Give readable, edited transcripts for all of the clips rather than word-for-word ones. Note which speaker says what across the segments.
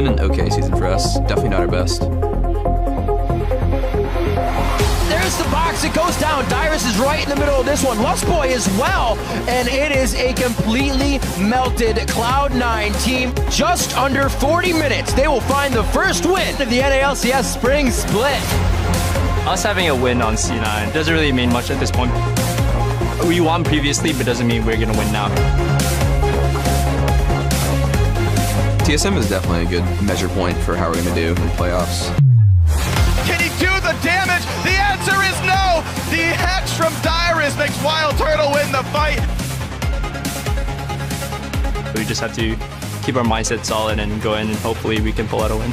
Speaker 1: been an okay season for us. Definitely not our best.
Speaker 2: There's the box. It goes down. Dyrus is right in the middle of this one. Lustboy as well. And it is a completely melted Cloud9 team. Just under 40 minutes. They will find the first win of the NA LCS Spring Split.
Speaker 3: Us having a win on C9 doesn't really mean much at this point. We won previously, but doesn't mean we're going to win now.
Speaker 1: TSM is definitely a good measure point for how we're going to do in playoffs.
Speaker 4: Can he do the damage? The answer is no! The hex from Dyrus makes Wild Turtle win the fight.
Speaker 3: We just have to keep our mindset solid and go in, and hopefully we can pull out a win.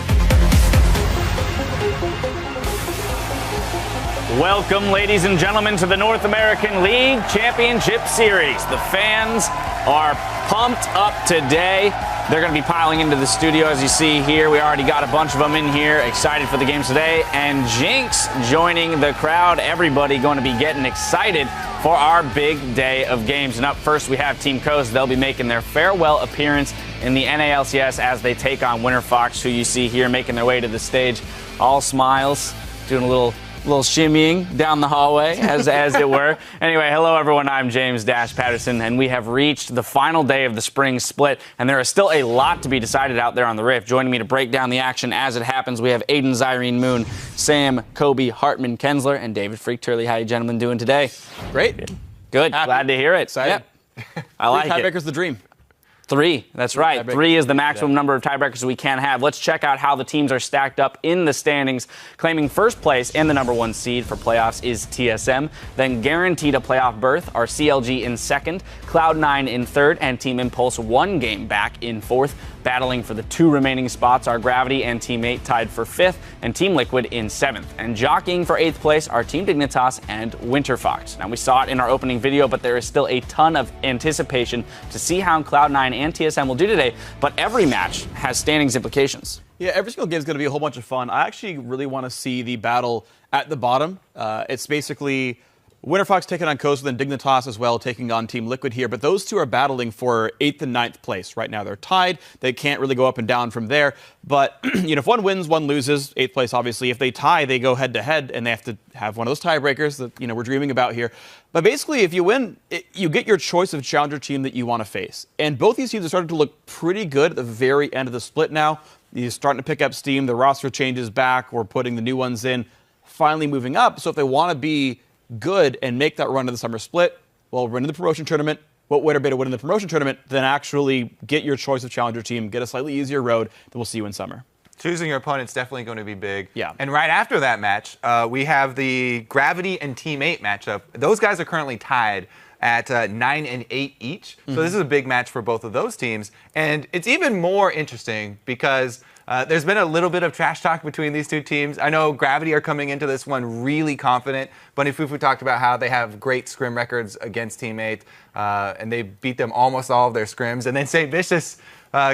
Speaker 5: Welcome, ladies and gentlemen, to the North American League Championship Series. The fans are pumped up today. They're going to be piling into the studio, as you see here. We already got a bunch of them in here, excited for the games today. And Jinx joining the crowd. Everybody going to be getting excited for our big day of games. And up first, we have Team Coast. They'll be making their farewell appearance in the NA LCS as they take on WFX, who you see here making their way to the stage. All smiles, doing a little shimmying down the hallway, as it were. Anyway, hello everyone, I'm James Dash Patterson, and we have reached the final day of the spring split, and there is still a lot to be decided out there on the Rift. Joining me to break down the action as it happens, we have Aiden Zyrene Moon, Sam, Kobe, Hartman, Kensler, and David Freak Turley. How you gentlemen doing today?
Speaker 6: Great.
Speaker 5: Good.
Speaker 6: Happy.
Speaker 5: Glad to hear it.
Speaker 6: Excited.
Speaker 5: Yep. I like it.
Speaker 6: Tiebreaker's the dream.
Speaker 5: 3, that's right. 3 is the maximum number of tiebreakers we can have. Let's check out how the teams are stacked up in the standings. Claiming first place and the #1 seed for playoffs is TSM. Then guaranteed a playoff berth are CLG in second, Cloud9 in third, and Team Impulse 1 game back in fourth. Battling for the 2 remaining spots are Gravity and Team 8 tied for 5th, and Team Liquid in 7th. And jockeying for 8th place are Team Dignitas and WFX. Now, we saw it in our opening video, but there is still a ton of anticipation to see how Cloud9 and TSM will do today, but every match has standings implications.
Speaker 6: Yeah, every single game is going to be a whole bunch of fun. I actually really want to see the battle at the bottom. It's basically WFX taking on Coast, then Dignitas as well taking on Team Liquid here. But those two are battling for 8th and 9th place right now. They're tied. They can't really go up and down from there. But if one wins, one loses. 8th place, obviously. If they tie, they go head-to-head, and they have to have one of those tiebreakers that we're dreaming about here. But basically, if you win, you get your choice of challenger team that you want to face. And both these teams are starting to look pretty good at the very end of the split now. You're starting to pick up steam. The roster changes back. We're putting the new ones in, finally moving up. So if they want to be good and make that run to the summer split, well, win in the promotion tournament. What better way to win in the promotion tournament than actually get your choice of challenger team, get a slightly easier road that we'll see you in summer.
Speaker 7: Choosing your opponent's definitely going to be big.
Speaker 6: Yeah.
Speaker 7: And right after that match, we have the Gravity and Team 8 matchup. Those guys are currently tied at 9 and 8 each. So this is a big match for both of those teams. And it's even more interesting because there's been a little bit of trash talk between these two teams. I know Gravity are coming into this one really confident. Bunny Fufu talked about how they have great scrim records against Team 8, and they beat them almost all of their scrims. And then St. Vicious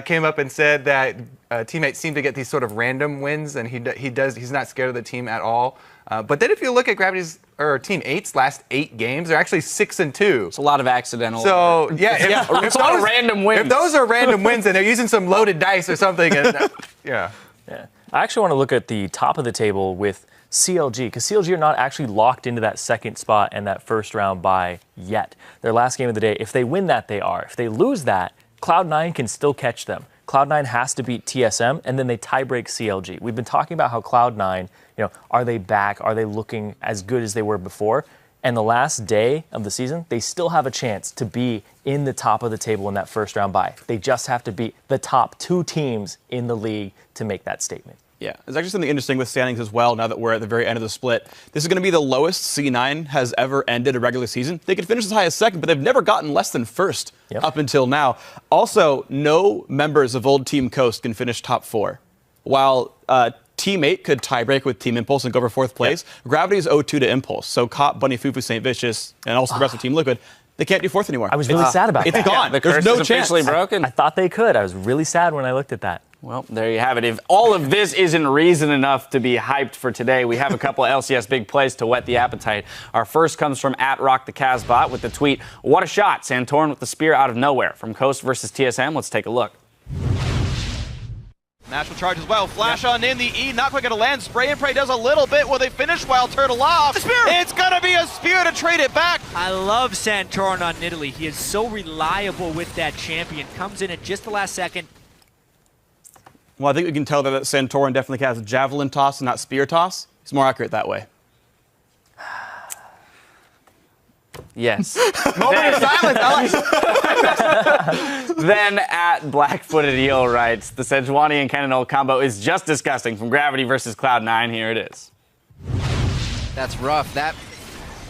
Speaker 7: came up and said that Team 8 seemed to get these sort of random wins, and he's not scared of the team at all. But then if you look at Team 8's last 8 games, they're actually 6-2.
Speaker 5: It's a lot of accidental.
Speaker 7: So yeah,
Speaker 5: it's a lot of random wins.
Speaker 7: If those are random wins, and they're using some loaded dice or something, and, yeah.
Speaker 8: I actually want to look at the top of the table with CLG, because CLG are not actually locked into that second spot and that first round bye yet. Their last game of the day, if they win that, they are. If they lose that, Cloud9 can still catch them. Cloud9 has to beat TSM, and then they tiebreak CLG. We've been talking about how Cloud9, are they back? Are they looking as good as they were before? And the last day of the season, they still have a chance to be in the top of the table in that first round bye. They just have to beat the top 2 teams in the league to make that statement.
Speaker 6: Yeah, there's actually something interesting with standings as well now that we're at the very end of the split. This is going to be the lowest C9 has ever ended a regular season. They could finish as high as second, but they've never gotten less than first up until now. Also, no members of old Team Coast can finish top 4. While Team 8 could tiebreak with Team Impulse and go for 4th place, Gravity is 0-2 to Impulse. So Cop, Bunny Fufu, St. Vicious, and also the rest of Team Liquid, they can't do 4th anymore.
Speaker 8: I was really sad about that.
Speaker 6: It's gone.
Speaker 5: The
Speaker 6: There's
Speaker 5: curse
Speaker 6: no
Speaker 5: is
Speaker 6: chance.
Speaker 5: officially broken.
Speaker 8: I thought they could. I was really sad when I looked at that.
Speaker 5: Well, there you have it. If all of this isn't reason enough to be hyped for today, we have a couple of LCS big plays to whet the appetite. Our first comes from @RockTheCasbot with the tweet, "What a shot, Santorin with the spear out of nowhere." From Coast versus TSM, let's take a look.
Speaker 4: Mash will charge as well. Flash on in. The E not quite going to land. Spray and Pray does a little bit. Will they finish Wild Turtle off? It's going to be a spear to trade it back.
Speaker 9: I love Santorin on Nidalee. He is so reliable with that champion. Comes in at just the last second.
Speaker 6: Well, I think we can tell that Santorin definitely has a javelin toss and not spear toss. He's more accurate that way.
Speaker 5: Yes.
Speaker 7: Moment of silence.
Speaker 5: Then at Black-Footed Eel writes, the Sejuani and Cannonball combo is just disgusting. From Gravity versus Cloud9, here it is.
Speaker 2: That's rough. All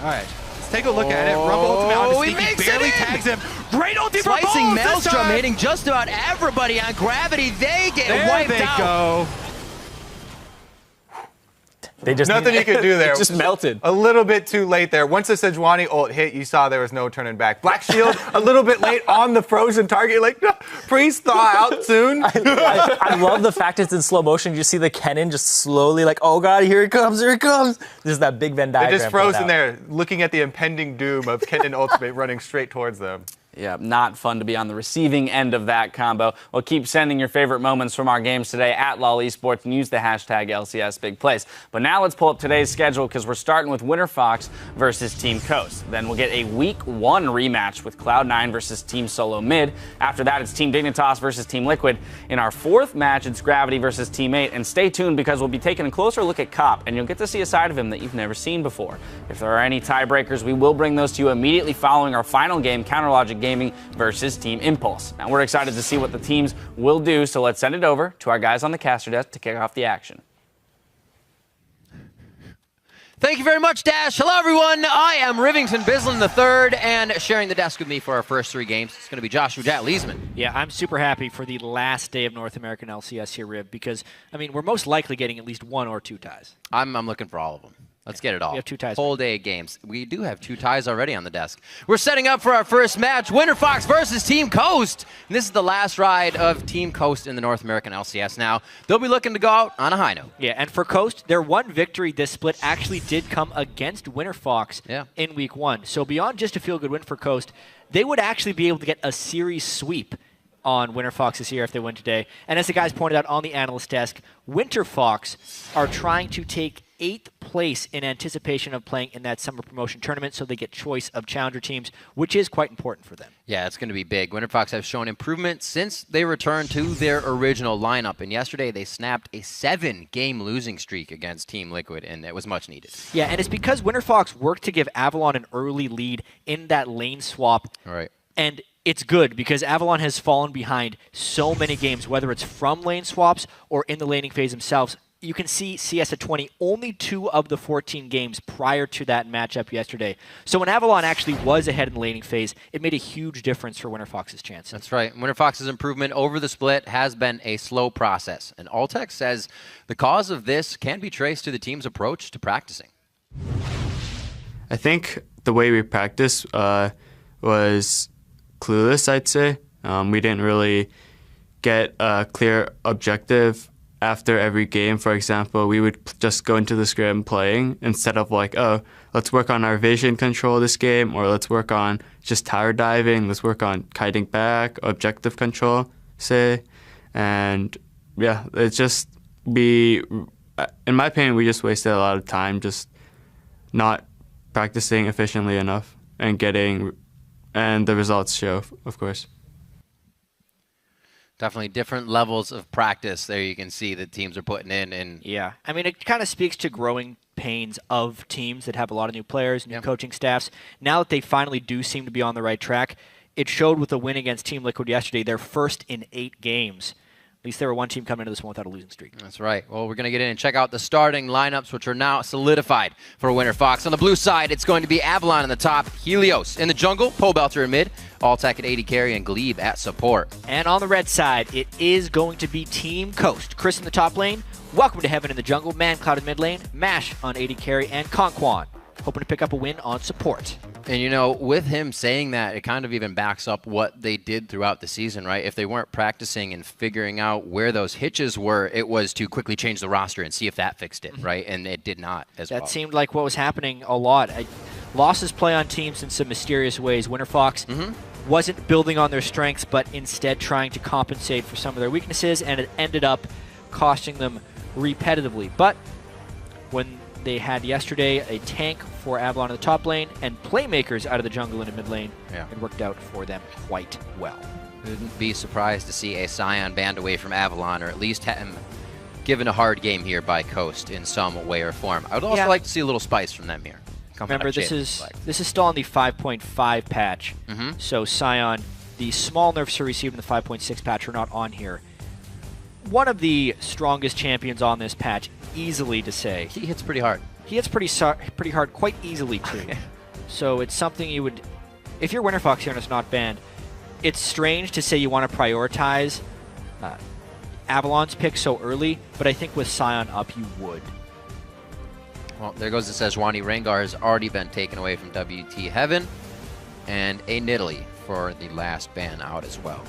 Speaker 2: right.
Speaker 4: Let's take a look at it. Rumble ultimate on
Speaker 2: he
Speaker 4: the sneak.
Speaker 2: makes
Speaker 4: He barely
Speaker 2: it in.
Speaker 4: tags him. Great ulti for
Speaker 2: Slicing
Speaker 4: Bulls this
Speaker 2: Maelstrom,
Speaker 4: time.
Speaker 2: hitting just about everybody on Gravity. They get
Speaker 4: There
Speaker 2: wiped
Speaker 4: they
Speaker 2: out.
Speaker 4: go.
Speaker 8: They just
Speaker 7: Nothing you could do there.
Speaker 6: It just melted.
Speaker 7: A little bit too late there. Once the Sejuani ult hit, you saw there was no turning back. Black Shield a little bit late on the frozen target. Like, no, please thaw out soon.
Speaker 8: I love the fact it's in slow motion. You just see the cannon just slowly like, oh God, here it comes, here it comes. There's that big Venn diagram.
Speaker 7: They're just frozen
Speaker 8: out.
Speaker 7: there, looking at the impending doom of Kennen Ultimate running straight towards them.
Speaker 5: Yeah, not fun to be on the receiving end of that combo. Well, keep sending your favorite moments from our games today at LOL Esports and use the hashtag LCS Big Plays. But now let's pull up today's schedule because we're starting with Winter Fox versus Team Coast. Then we'll get a Week 1 rematch with Cloud9 versus Team Solo Mid. After that, it's Team Dignitas versus Team Liquid. In our 4th match, it's Gravity versus Team 8. And stay tuned because we'll be taking a closer look at Cop, and you'll get to see a side of him that you've never seen before. If there are any tiebreakers, we will bring those to you immediately following our final game, Counterlogic Gaming versus Team Impulse. Now, we're excited to see what the teams will do, so let's send it over to our guys on the caster desk to kick off the action.
Speaker 2: Thank you very much, Dash. Hello, everyone. I am Rivington Bislin III, and sharing the desk with me for our first 3 games, it's going to be Joshua Jatt Leesman.
Speaker 9: Yeah, I'm super happy for the last day of North American LCS here, Riv, because, I mean, we're most likely getting at least 1 or 2 ties.
Speaker 2: I'm looking for all of them. Let's get it all.
Speaker 9: We have 2 ties.
Speaker 2: Whole day of games. We do have 2 ties already on the desk. We're setting up for our first match, Winter Fox versus Team Coast. And this is the last ride of Team Coast in the North American LCS now. They'll be looking to go out on a high note.
Speaker 9: Yeah, and for Coast, their one victory this split actually did come against Winter Fox in Week 1. So beyond just a feel-good win for Coast, they would actually be able to get a series sweep on Winter Fox this year if they win today. And as the guys pointed out on the analyst desk, Winter Fox are trying to take 8th place in anticipation of playing in that summer promotion tournament, so they get choice of challenger teams, which is quite important for them.
Speaker 2: Yeah, it's going to be big. Winter Fox have shown improvement since they returned to their original lineup, and yesterday they snapped a 7-game losing streak against Team Liquid, and it was much needed.
Speaker 9: Yeah, and it's because Winter Fox worked to give Avalon an early lead in that lane swap.
Speaker 2: All right.
Speaker 9: And it's good because Avalon has fallen behind so many games, whether it's from lane swaps or in the laning phase themselves. You can see CS at 20, only 2 of the 14 games prior to that matchup yesterday. So when Avalon actually was ahead in the laning phase, it made a huge difference for Winter Fox's chances.
Speaker 2: That's right. Winter Fox's improvement over the split has been a slow process. And Altec says the cause of this can be traced to the team's approach to practicing.
Speaker 10: I think the way we practiced was clueless, I'd say. We didn't really get a clear objective after every game. For example, we would just go into the scrim playing instead of like, oh, let's work on our vision control this game, or let's work on just tower diving, let's work on kiting back, objective control, say. And yeah, it's just, in my opinion, we just wasted a lot of time just not practicing efficiently enough and the results show, of course.
Speaker 2: Definitely different levels of practice there you can see that teams are putting in. And
Speaker 9: yeah, I mean, it kind of speaks to growing pains of teams that have a lot of new players, new coaching staffs. Now that they finally do seem to be on the right track, it showed with the win against Team Liquid yesterday. They're first in 8 games. At least there were 1 team coming into this one without a losing streak.
Speaker 2: That's right. Well, we're going to get in and check out the starting lineups, which are now solidified for Winter Fox. On the blue side, it's going to be Avalon in the top, Helios in the jungle, Pobelter in mid, Alltech at 80 carry, and Glebe at support.
Speaker 9: And on the red side, it is going to be Team Coast. Chris in the top lane, Welcome to Heaven in the jungle, ManCloud in mid lane, Mash on 80 carry, and Conquan hoping to pick up a win on support.
Speaker 2: And, you know, with him saying that, it kind of even backs up what they did throughout the season, right? If they weren't practicing and figuring out where those hitches were, it was to quickly change the roster and see if that fixed it, right? And it did not as well.
Speaker 9: That seemed like what was happening a lot. Losses play on teams in some mysterious ways. Winter Fox wasn't building on their strengths, but instead trying to compensate for some of their weaknesses, and it ended up costing them repetitively. But when they had yesterday a tank for Avalon in the top lane and playmakers out of the jungle in the mid lane, it worked out for them quite well.
Speaker 11: Wouldn't be surprised to see a Sion banned away from Avalon, or at least have him given a hard game here by Coast in some way or form. I would also like to see a little spice from them here.
Speaker 9: Remember, this is still on the 5.5 patch, so Sion, the small nerfs he received in the 5.6 patch are not on here. One of the strongest champions on this patch, easily to say.
Speaker 11: He hits pretty hard.
Speaker 9: He hits pretty hard, quite easily too. So it's something you would, if you're WinterFox here and it's not banned, it's strange to say you want to prioritize Avalon's pick so early, but I think with Sion up, you would.
Speaker 11: Well, there goes the Sejuani. Rengar has already been taken away from WT Heaven, and a Nidalee for the last ban out as well.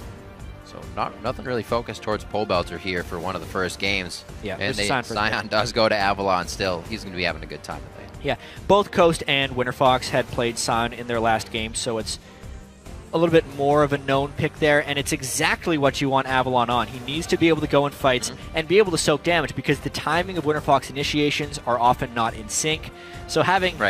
Speaker 11: So nothing really focused towards Pole Belter here for one of the first games.
Speaker 9: Yeah,
Speaker 11: and Sion does go to Avalon still. He's going to be having a good time with it.
Speaker 9: Yeah, both Coast and WinterFox had played Sion in their last game, so it's a little bit more of a known pick there, and it's exactly what you want Avalon on. He needs to be able to go in fights and be able to soak damage, because the timing of WinterFox initiations are often not in sync. So having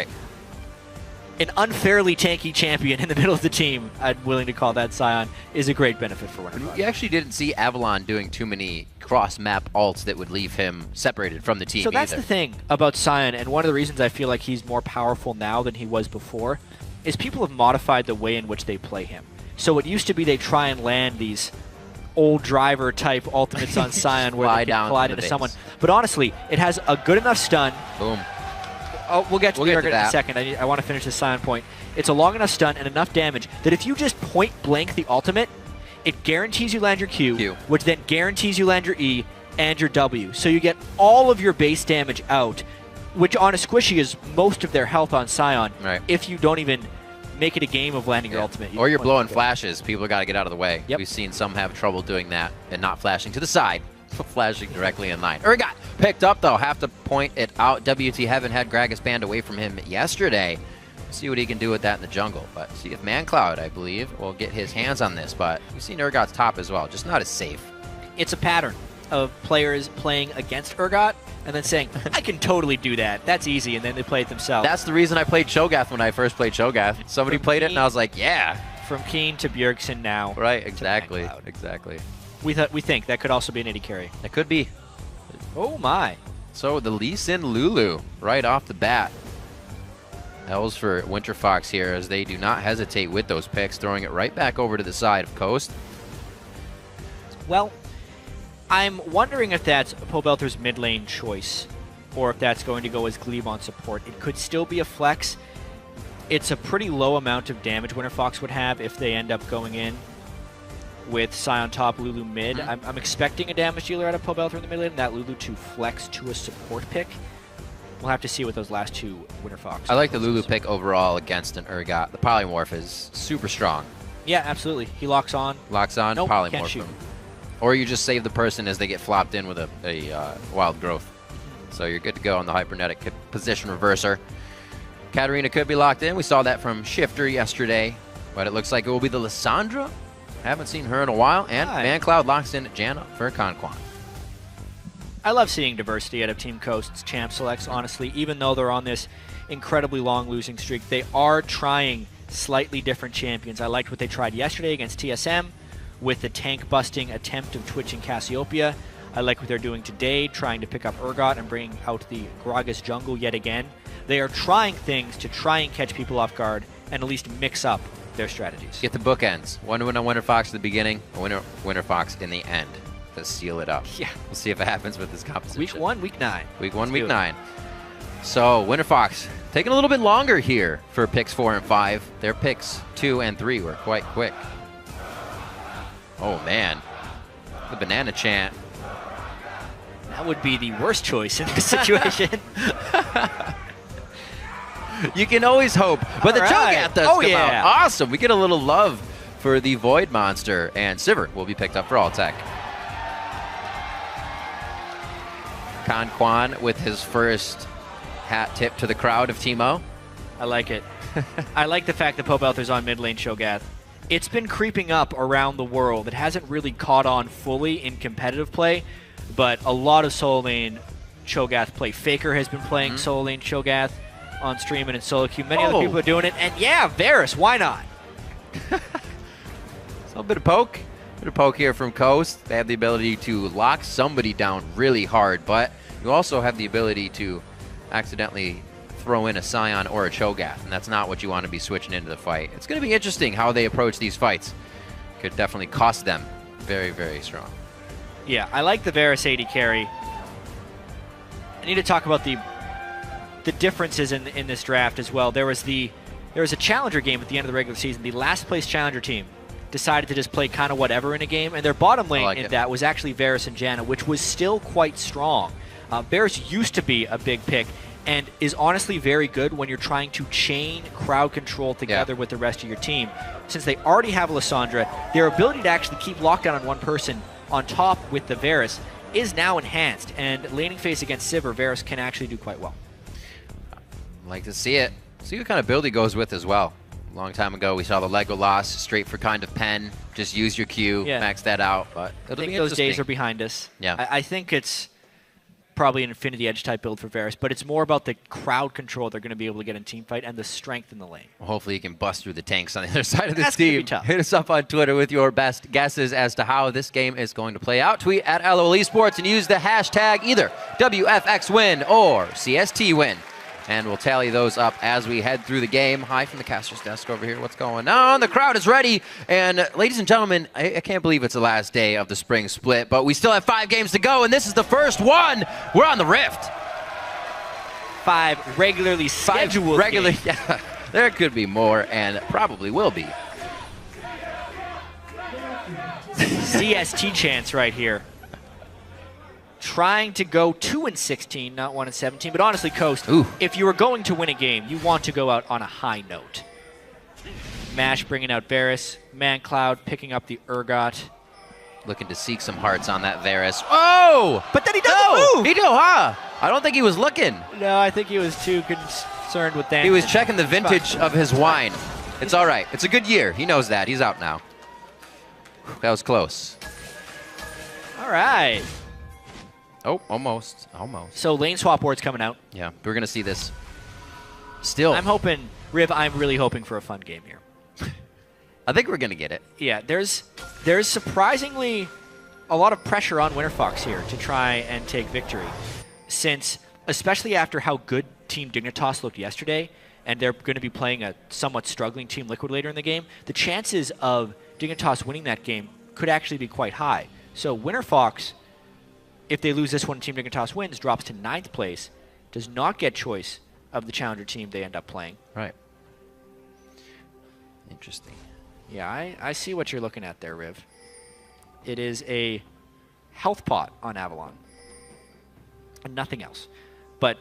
Speaker 9: an unfairly tanky champion in the middle of the team, I'm willing to call that Sion, is a great benefit for WinterFox.
Speaker 11: You actually didn't see Avalon doing too many cross-map ults that would leave him separated from the team
Speaker 9: So that's the thing about Sion, and one of the reasons I feel like he's more powerful now than he was before, is people have modified the way in which they play him. So it used to be they try and land these old driver type ultimates on Sion where they can collide into someone. But honestly, it has a good enough stun.
Speaker 11: Boom.
Speaker 9: Oh, we'll get to the target in a second. I want to finish this Sion point. It's a long enough stun and enough damage that if you just point blank the ultimate, it guarantees you land your Q, which then guarantees you land your E and your W. So you get all of your base damage out, which on a squishy is most of their health on Sion, if you don't even make it a game of landing your ultimate.
Speaker 11: Or you're blowing flashes. People got to get out of the way. We've seen some have trouble doing that and not flashing to the side, flashing directly in line. Urgot picked up, though. Have to point it out. WT Heaven had Gragas banned away from him yesterday. See what he can do with that in the jungle. But see if ManCloud, I believe, will get his hands on this. But we've seen Urgot's top as well, just not as safe.
Speaker 9: It's a pattern of players playing against Urgot and then saying, I can totally do that. That's easy, and then they play it themselves.
Speaker 11: That's the reason I played Cho'Gath when I first played Cho'Gath. Somebody played it, and I was like, yeah.
Speaker 9: From Keen to Bjergsen now.
Speaker 11: Right, exactly. Exactly.
Speaker 9: We think that could also be an AD carry.
Speaker 11: It could be.
Speaker 9: Oh, my.
Speaker 11: So the Lee Sin Lulu right off the bat. L's for WinterFox here, as they do not hesitate with those picks, throwing it right back over to the side of Coast.
Speaker 9: Well, I'm wondering if that's Pole Belter's mid lane choice, or if that's going to go as Glebe on support. It could still be a flex. It's a pretty low amount of damage WinterFox would have if they end up going in with Sion top, Lulu mid. I'm expecting a damage dealer out of Pole Belter in the mid lane, and that Lulu to flex to a support pick. We'll have to see what those last two WinterFox.
Speaker 11: I like the Lulu pick overall against an Urgot. The polymorph is super strong.
Speaker 9: Yeah, absolutely. He locks on.
Speaker 11: Locks on,
Speaker 9: nope,
Speaker 11: polymorph
Speaker 9: can't shoot.
Speaker 11: them. Or you just save the person as they get flopped in with a wild growth. So you're good to go on the hypernetic position reverser. Katarina could be locked in. We saw that from Shifter yesterday, but it looks like it will be the Lissandra. Haven't seen her in a while. And ManCloud locks in at Janna for Conquan.
Speaker 9: I love seeing diversity out of Team Coast's champ selects, honestly. Even though they're on this incredibly long losing streak, they are trying slightly different champions. I liked what they tried yesterday against TSM with the tank-busting attempt of Twitch and Cassiopeia. I like what they're doing today, trying to pick up Urgot and bring out the Gragas jungle yet again. They are trying things to try and catch people off guard and at least mix up their strategies.
Speaker 11: Get the bookends. One win on WinterFox at the beginning, a WinterFox in the end to seal it up.
Speaker 9: Yeah.
Speaker 11: We'll see if it happens with this composition.
Speaker 9: Week 1, Week 9.
Speaker 11: Week 1, Week 9. So WinterFox taking a little bit longer here for picks 4 and 5. Their picks 2 and 3 were quite quick. Oh, man. The banana chant.
Speaker 9: That would be the worst choice in this situation.
Speaker 11: You can always hope. But the Cho'Gath does come out. Awesome. We get a little love for the Void Monster. And Sivert will be picked up for all tech. Conquan with his first hat tip to the crowd of Teemo.
Speaker 9: I like it. I like the fact that Pole Belter's on mid lane Cho'Gath. It's been creeping up around the world. It hasn't really caught on fully in competitive play, but a lot of solo lane Cho'Gath play. Faker has been playing solo lane Cho'Gath on stream and in solo queue. Many other people are doing it, and yeah, Varus, why not?
Speaker 11: So a bit of poke. Bit of poke here from Coast. They have the ability to lock somebody down really hard, but you also have the ability to accidentally throw in a Scion or a Cho'Gath, and that's not what you want to be switching into the fight. It's going to be interesting how they approach these fights. Could definitely cost them very, very strong.
Speaker 9: Yeah, I like the Varus AD carry. I need to talk about the differences in this draft as well. There was a challenger game at the end of the regular season. The last place challenger team decided to just play kind of whatever in a game, and their bottom lane that was actually Varus and Janna, which was still quite strong. Varus used to be a big pick and is honestly very good when you're trying to chain crowd control together with the rest of your team. Since they already have Lissandra, their ability to actually keep lockdown on one person on top with the Varus is now enhanced, and laning phase against Sivir, Varus can actually do quite well.
Speaker 11: Like to see it. See what kind of build he goes with as well. A long time ago, we saw the Legolas straight for kind of pen. Just use your Q, max that out. But
Speaker 9: I think those days are behind us.
Speaker 11: Yeah.
Speaker 9: I think it's probably an Infinity Edge type build for Varus, but it's more about the crowd control they're going to be able to get in team fight and the strength in the lane.
Speaker 11: Well, hopefully you can bust through the tanks on the other side of this
Speaker 9: That's
Speaker 11: team.
Speaker 9: gonna be tough.
Speaker 11: Hit us up on Twitter with your best guesses as to how this game is going to play out. Tweet at LOL Esports and use the hashtag either WFX win or CST win. And we'll tally those up as we head through the game. Hi from the caster's desk over here. What's going on? The crowd is ready. And ladies and gentlemen, I can't believe it's the last day of the spring split, but we still have 5 games to go, and this is the first one. We're on the Rift.
Speaker 9: 5 regularly scheduled games.
Speaker 11: Yeah, there could be more, and probably will be.
Speaker 9: CST chance right here. Trying to go 2-16, not 1-17. But honestly, Coast, if you were going to win a game, you want to go out on a high note. Mash bringing out Varus. ManCloud picking up the Urgot.
Speaker 11: Looking to seek some hearts on that Varus. Oh!
Speaker 9: But then he doesn't move!
Speaker 11: He do, huh? I don't think he was looking.
Speaker 9: No, I think he was too concerned with that.
Speaker 11: He was checking the vintage of his wine. It's all right. It's a good year. He knows that. He's out now. That was close.
Speaker 9: All right.
Speaker 11: Oh, almost. Almost.
Speaker 9: So lane swap ward's coming out.
Speaker 11: Yeah, we're going to see this. Still.
Speaker 9: I'm hoping, Riv, I'm really hoping for a fun game here.
Speaker 11: I think we're going to get it.
Speaker 9: Yeah, there's surprisingly a lot of pressure on WinterFox here to try and take victory. Since, especially after how good Team Dignitas looked yesterday, and they're going to be playing a somewhat struggling Team Liquid later in the game, the chances of Dignitas winning that game could actually be quite high. So WinterFox, if they lose this one, Team Dignitas wins, drops to 9th place, does not get choice of the challenger team they end up playing.
Speaker 11: Right. Interesting.
Speaker 9: Yeah, I see what you're looking at there, Riv. It is a health pot on Avalon. And nothing else. But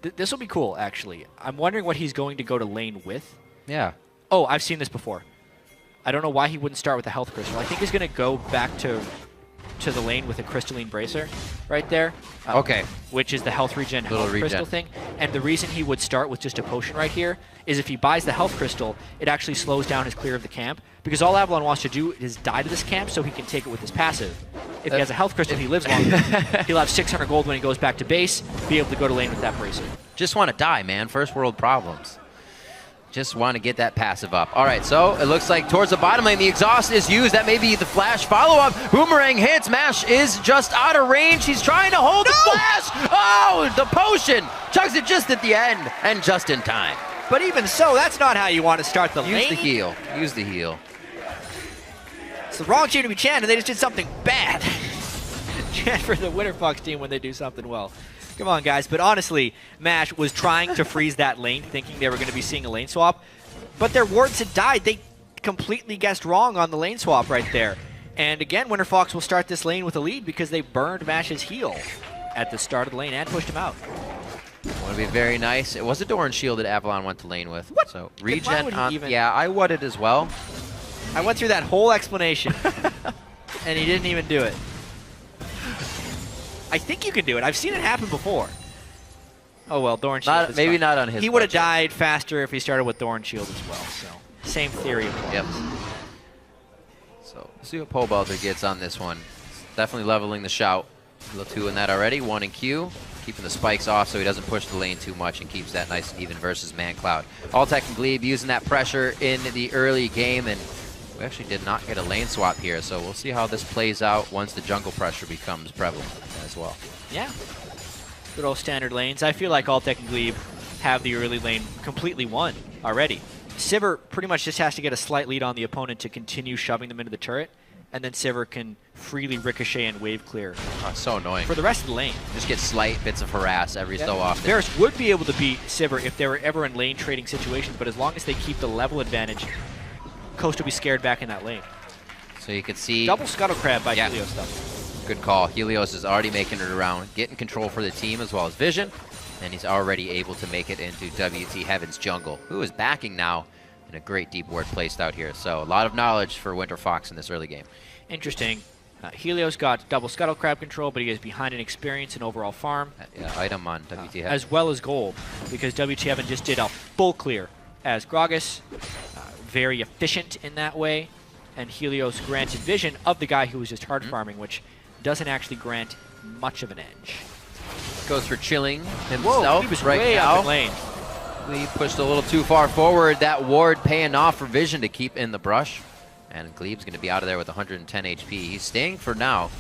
Speaker 9: this will be cool, actually. I'm wondering what he's going to go to lane with.
Speaker 11: Yeah.
Speaker 9: Oh, I've seen this before. I don't know why he wouldn't start with a health crystal. I think he's going to go back to the lane with a crystalline bracer right there.
Speaker 11: Okay.
Speaker 9: Which is the health regen crystal thing. And the reason he would start with just a potion right here is if he buys the health crystal, it actually slows down his clear of the camp. Because all Avalon wants to do is die to this camp so he can take it with his passive. If he has a health crystal, he lives longer. He'll have 600 gold when he goes back to base, be able to go to lane with that bracer.
Speaker 11: Just want to die, man. First world problems. Just want to get that passive up. All right, so it looks like towards the bottom lane, the exhaust is used. That may be the flash follow-up. Boomerang hits. Mash is just out of range. He's trying to hold the flash. Oh, the potion. Chugs it just at the end and just in time.
Speaker 9: But even so, that's not how you want to start the lane.
Speaker 11: Use the heal. Use the heal.
Speaker 9: It's the wrong team to be Chan, and they just did something bad. Chan for the WinterFox team when they do something well. Come on, guys. But honestly, Mash was trying to freeze that lane, thinking they were going to be seeing a lane swap. But their wards had died. They completely guessed wrong on the lane swap right there. And again, WinterFox will start this lane with a lead because they burned Mash's heal at the start of the lane and pushed him out.
Speaker 11: Want to be very nice. It was a Doran shield that Avalon went to lane with.
Speaker 9: What?
Speaker 11: So regen on. Yeah, I would as well.
Speaker 9: I went through that whole explanation, and he didn't even do it. I think you can do it. I've seen it happen before. Oh, well, Doran Shield.
Speaker 11: Maybe not on his.
Speaker 9: He would have died faster if he started with Doran Shield as well. So, same theory applies.
Speaker 11: Yep. So, see what Pobelter gets on this one. Definitely leveling the shout. little 2 in that already. 1 in Q. Keeping the spikes off so he doesn't push the lane too much and keeps that nice and even versus ManCloud. Alltech and Glebe using that pressure in the early game, and we actually did not get a lane swap here, so we'll see how this plays out once the jungle pressure becomes prevalent as well.
Speaker 9: Yeah. Good old standard lanes. I feel like Alltech and Glebe have the early lane completely won already. Sivir pretty much just has to get a slight lead on the opponent to continue shoving them into the turret, and then Sivir can freely ricochet and wave clear.
Speaker 11: Oh, so annoying.
Speaker 9: For the rest of the lane.
Speaker 11: Just get slight bits of harass every so often.
Speaker 9: Varus would be able to beat Sivir if they were ever in lane trading situations, but as long as they keep the level advantage, Coast will be scared back in that lane.
Speaker 11: So you can see...
Speaker 9: Double Scuttle Crab by Helios, though.
Speaker 11: Good call. Helios is already making it around, getting control for the team as well as Vision, and he's already able to make it into WT Heaven's jungle, who is backing now in a great deep ward placed out here. So a lot of knowledge for WinterFox in this early game.
Speaker 9: Interesting. Helios got double Scuttle Crab control, but he is behind in experience and overall farm.
Speaker 11: Item on WT Heaven.
Speaker 9: As well as gold, because WT Heaven just did a full clear as Gragas. Very efficient in that way. And Helios granted vision of the guy who was just hard farming, which doesn't actually grant much of an edge.
Speaker 11: Goes for chilling himself.
Speaker 9: Whoa, he was
Speaker 11: right
Speaker 9: way
Speaker 11: now.
Speaker 9: up in lane.
Speaker 11: We pushed a little too far forward. That ward paying off for Vision to keep in the brush. And Glebe's going to be out of there with 110 HP. He's staying for now.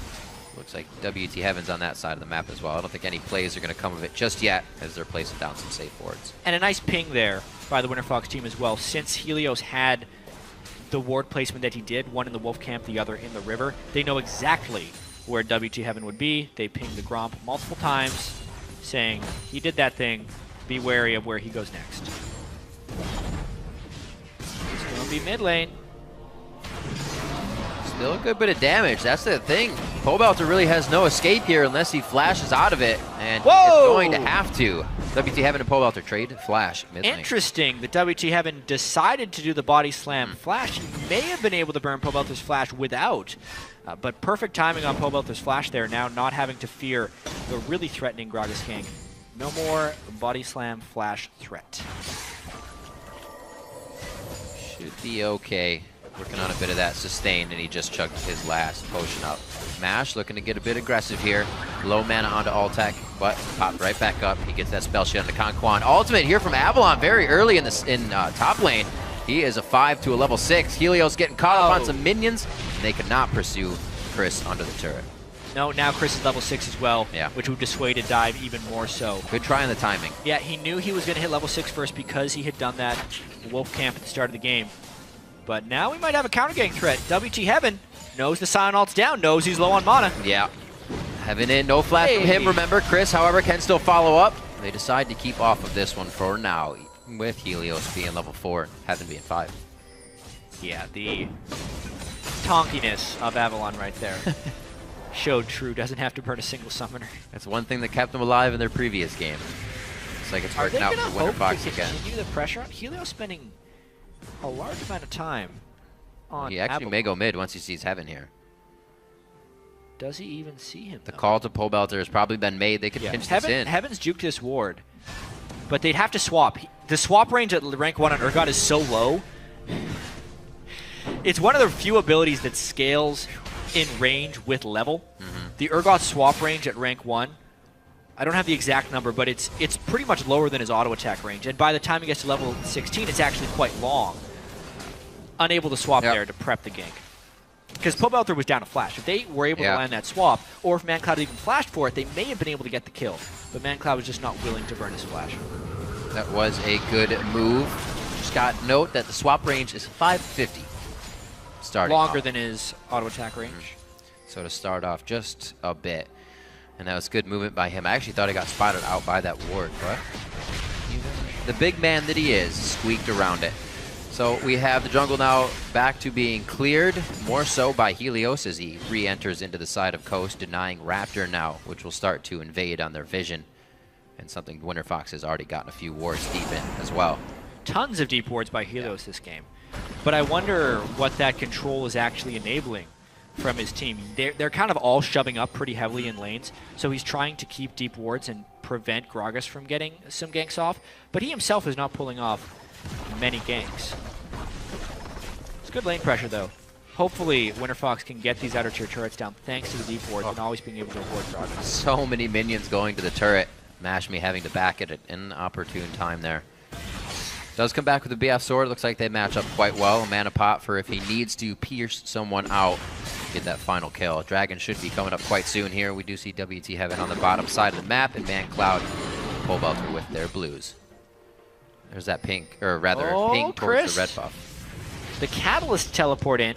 Speaker 11: Looks like WT Heaven's on that side of the map as well. I don't think any plays are going to come of it just yet as they're placing down some safe wards.
Speaker 9: And a nice ping there by the WinterFox team as well. Since Helios had the ward placement that he did, one in the Wolf Camp, the other in the river, they know exactly where WT Heaven would be. They pinged the Gromp multiple times, saying, he did that thing, be wary of where he goes next. It's going to be mid lane.
Speaker 11: Still a good bit of damage. That's the thing. Pobelter really has no escape here unless he flashes out of it, and he's going to have to. WT Heaven and Pobelter trade flash mid lane.
Speaker 9: Interesting that WT Heaven decided to do the body slam flash. He may have been able to burn Pobelter's flash without, but perfect timing on Pobelter's flash there, now not having to fear the really threatening Gragas gank. No more body slam flash threat.
Speaker 11: Should be okay. Working on a bit of that sustain, and he just chugged his last potion up. Mash looking to get a bit aggressive here. Low mana onto Alltech, but popped right back up. He gets that spell shot onto Conquan. Ultimate here from Avalon very early in top lane. He is a 5 to a level 6. Helios getting caught up on some minions, and they could not pursue Chris under the turret.
Speaker 9: No, now Chris is level 6 as well, which would dissuade a dive even more so.
Speaker 11: Good try on the timing.
Speaker 9: Yeah, he knew he was going to hit level 6 first because he had done that Wolf Camp at the start of the game. But now we might have a counter gank threat. WT Heaven knows the Sion ult's down, knows he's low on mana.
Speaker 11: Yeah. Heaven in, no flash from him. Remember, Chris, however, can still follow up. They decide to keep off of this one for now, with Helios being level 4, Heaven being 5.
Speaker 9: Yeah, the tonkiness of Avalon right there. Showed true, doesn't have to burn a single summoner.
Speaker 11: That's one thing that kept them alive in their previous game. Looks like it's working out for WinterFox again.
Speaker 9: Continue the pressure on Helios spending a large amount of time on
Speaker 11: He actually
Speaker 9: Avalon.
Speaker 11: may go mid once he sees Heaven here.
Speaker 9: Does he even see him,
Speaker 11: The call to Pobelter has probably been made. They could pinch this in.
Speaker 9: Heaven's juked this ward, but they'd have to swap. The swap range at rank 1 on Urgot is so low. It's one of the few abilities that scales in range with level. The Urgot swap range at rank 1, I don't have the exact number, but it's pretty much lower than his auto attack range. And by the time he gets to level 16, it's actually quite long. Unable to swap there to prep the gank. Because Pobelter was down a flash. If they were able to land that swap, or if ManCloud even flashed for it, they may have been able to get the kill. But ManCloud was just not willing to burn his flash.
Speaker 11: That was a good move. Just got note that the swap range is 550. Starting
Speaker 9: Longer
Speaker 11: off.
Speaker 9: than his auto attack range.
Speaker 11: So to start off just a bit. And that was good movement by him. I actually thought he got spotted out by that ward, but the big man that he is squeaked around it. So we have the jungle now back to being cleared, more so by Helios as he re-enters into the side of Coast, denying Raptor now, which will start to invade on their vision. And something WinterFox has already gotten a few wards deep in as well.
Speaker 9: Tons of deep wards by Helios this game. But I wonder what that control is actually enabling from his team. They're kind of all shoving up pretty heavily in lanes, so he's trying to keep deep wards and prevent Gragas from getting some ganks off, but he himself is not pulling off many ganks. It's good lane pressure, though. Hopefully, Winterfox can get these outer tier turrets down thanks to the deep wards and always being able to avoid progress.
Speaker 11: So many minions going to the turret. Mashme having to back it at an inopportune time there. Does come back with the BF sword. Looks like they match up quite well. A mana pot for if he needs to pierce someone out. Get that final kill. Dragon should be coming up quite soon here. We do see WT Heaven on the bottom side of the map, and ManCloud Pole Belter with their blues. There's that pink, or rather pink towards the red buff.
Speaker 9: The Catalyst teleport in.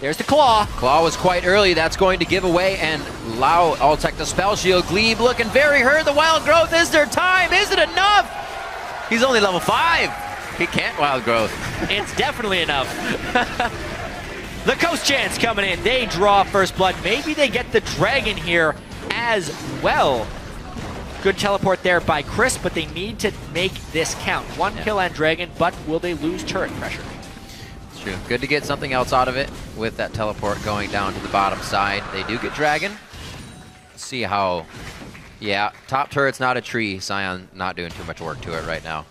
Speaker 9: There's the Claw.
Speaker 11: Claw was quite early. That's going to give away, and Lau Altec the Spell Shield. Glebe looking very hurt. The Wild Growth is their time. Is it enough? He's only level 5. He can't Wild Growth.
Speaker 9: It's definitely enough. The Coast Chance coming in. They draw first blood. Maybe they get the Dragon here as well. Good teleport there by Chris, but they need to make this count. One kill on Dragon, but will they lose turret pressure?
Speaker 11: It's true. Good to get something else out of it with that teleport going down to the bottom side. They do get Dragon. Let's see how... Yeah, top turret's not a tree. Sion not doing too much work to it right now.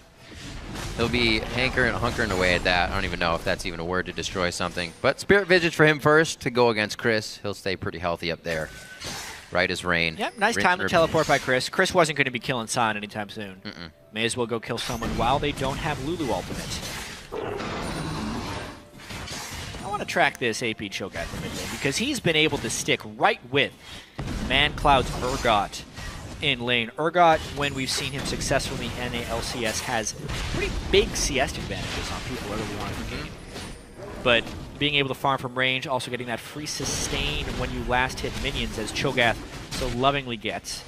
Speaker 11: He'll be hunkering away at that. I don't even know if that's even a word to destroy something. But Spirit Visage for him first to go against Chris. He'll stay pretty healthy up there. Right as rain.
Speaker 9: Yep, nice time to teleport by Chris. Chris wasn't going to be killing Sion anytime soon. May as well go kill someone while they don't have Lulu ultimate. I want to track this AP Cho'Gath in mid lane because he's been able to stick right with ManCloud's Urgot in lane. Urgot, when we've seen him successfully in NA LCS, has pretty big CS advantages on people early on in the game. But being able to farm from range, also getting that free sustain when you last hit minions, as Cho'Gath so lovingly gets.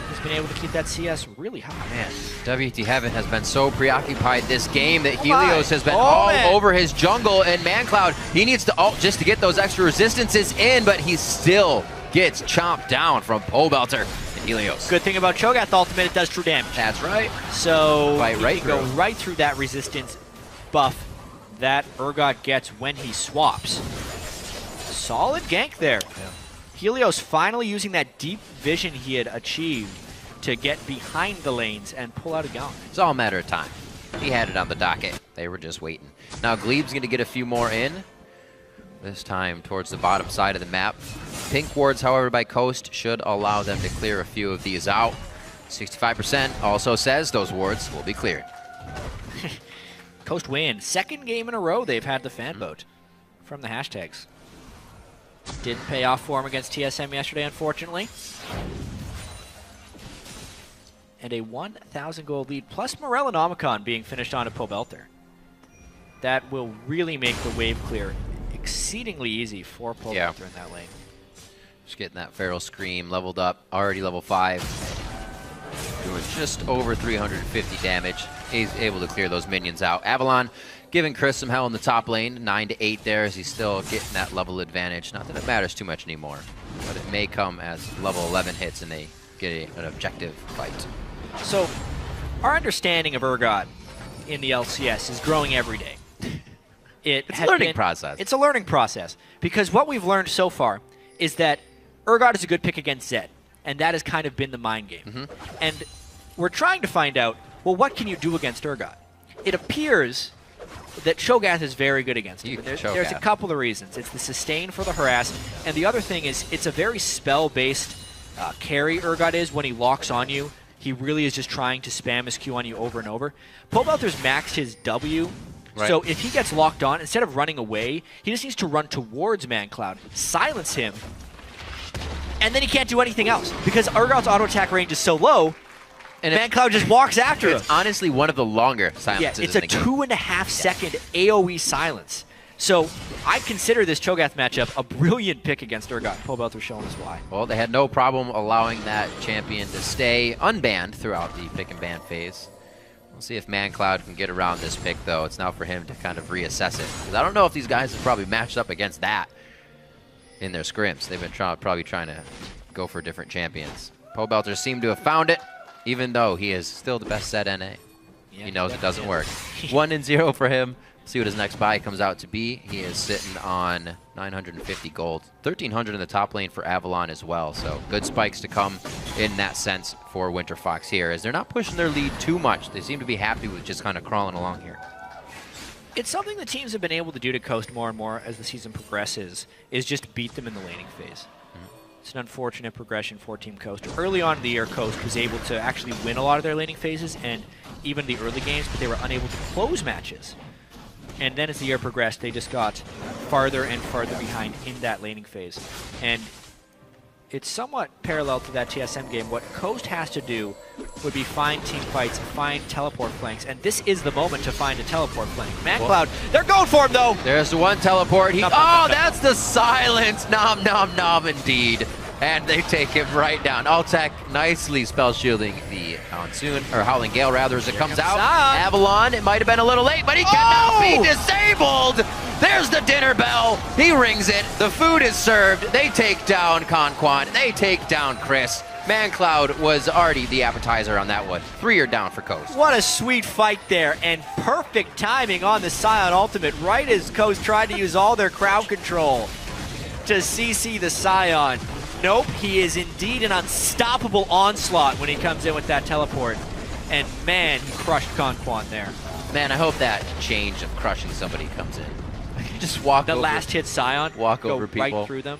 Speaker 9: He's been able to keep that CS really high.
Speaker 11: Man, WT Heaven has been so preoccupied this game that Helios has been all over his jungle, and ManCloud, he needs to ult just to get those extra resistances in, but he still gets chomped down from Pole Belter and Helios.
Speaker 9: Good thing about Cho'Gath ultimate, it does true damage.
Speaker 11: That's right.
Speaker 9: So
Speaker 11: Right
Speaker 9: you can go right through that resistance buff that Urgot gets when he swaps. Solid gank there. Yeah. Helios finally using that deep vision he had achieved to get behind the lanes and pull out a gank.
Speaker 11: It's all a matter of time. He had it on the docket. They were just waiting. Now Glebe's going to get a few more in. This time towards the bottom side of the map. Pink wards, however, by Coast should allow them to clear a few of these out. 65% also says those wards will be cleared.
Speaker 9: Coast win. Second game in a row they've had the fan vote from the hashtags. Didn't pay off for him against TSM yesterday, unfortunately. And a 1,000 gold lead, plus Morellonomicon being finished on to Pole Belter. That will really make the wave clear exceedingly easy for Pole Belter in that lane.
Speaker 11: Just getting that Feral Scream leveled up, already level 5. Doing just over 350 damage. He's able to clear those minions out. Avalon giving Chris some hell in the top lane, 9 to 8 there, as he's still getting that level advantage. Not that it matters too much anymore, but it may come as level 11 hits and they get an objective fight.
Speaker 9: So, our understanding of Urgot in the LCS is growing every day.
Speaker 11: It's a learning process.
Speaker 9: It's a learning process, because what we've learned so far is that Urgot is a good pick against Zed, and that has kind of been the mind game. And we're trying to find out, well, what can you do against Urgot? It appears that Cho'Gath is very good against him. There's a couple of reasons. It's the sustain for the harass, and the other thing is it's a very spell-based carry Urgot is when he locks on you. He really is just trying to spam his Q on you over and over. Pole Belter's maxed his W, so if he gets locked on, instead of running away, he just needs to run towards ManCloud, silence him, and then he can't do anything else because Urgot's auto attack range is so low. And ManCloud just walks after him.
Speaker 11: It's honestly one of the longer silences.
Speaker 9: Yeah, it's a 2.5 second AoE silence. So I consider this Cho'Gath matchup a brilliant pick against Urgot. Pole Belter showing us why.
Speaker 11: Well, they had no problem allowing that champion to stay unbanned throughout the pick and ban phase. We'll see if ManCloud can get around this pick, though. It's now for him to kind of reassess it. Because I don't know if these guys have probably matched up against that in their scrims. They've been probably trying to go for different champions. Pole Belter seemed to have found it, even though he is still the best set NA. Yeah, he knows it doesn't work. 1-0 for him. See what his next buy comes out to be. He is sitting on 950 gold. 1,300 in the top lane for Avalon as well. So good spikes to come in that sense for Winterfox here, as they're not pushing their lead too much. They seem to be happy with just kind of crawling along here.
Speaker 9: It's something the teams have been able to do to Coast more and more as the season progresses, is just beat them in the laning phase. It's an unfortunate progression for Team Coast. Early on in the year, Coast was able to actually win a lot of their laning phases and even the early games, but they were unable to close matches. And then as the year progressed, they just got farther and farther behind in that laning phase. And it's somewhat parallel to that TSM game. What Coast has to do would be find team fights, find teleport flanks, and this is the moment to find a teleport flank. ManCloud, they're going for him though!
Speaker 11: There's the one teleport. That's the silence! Nom nom nom indeed. And they take him right down. Altec nicely spell shielding the Monsoon, or Howling Gale rather, as it comes out. Avalon, it might have been a little late, but he cannot be disabled! There's the dinner bell. He rings it. The food is served. They take down Conquan. They take down Chris. ManCloud was already the appetizer on that one. 3 are down for Coast.
Speaker 9: What a sweet fight there, and perfect timing on the Scion ultimate, right as Coast tried to use all their crowd control to CC the Scion. Nope, he is indeed an unstoppable onslaught when he comes in with that teleport. And man, he crushed Conquan there.
Speaker 11: Man, I hope that change of crushing somebody comes in. Just walk over.
Speaker 9: The last hit Scion,
Speaker 11: walk over people.
Speaker 9: Right through them.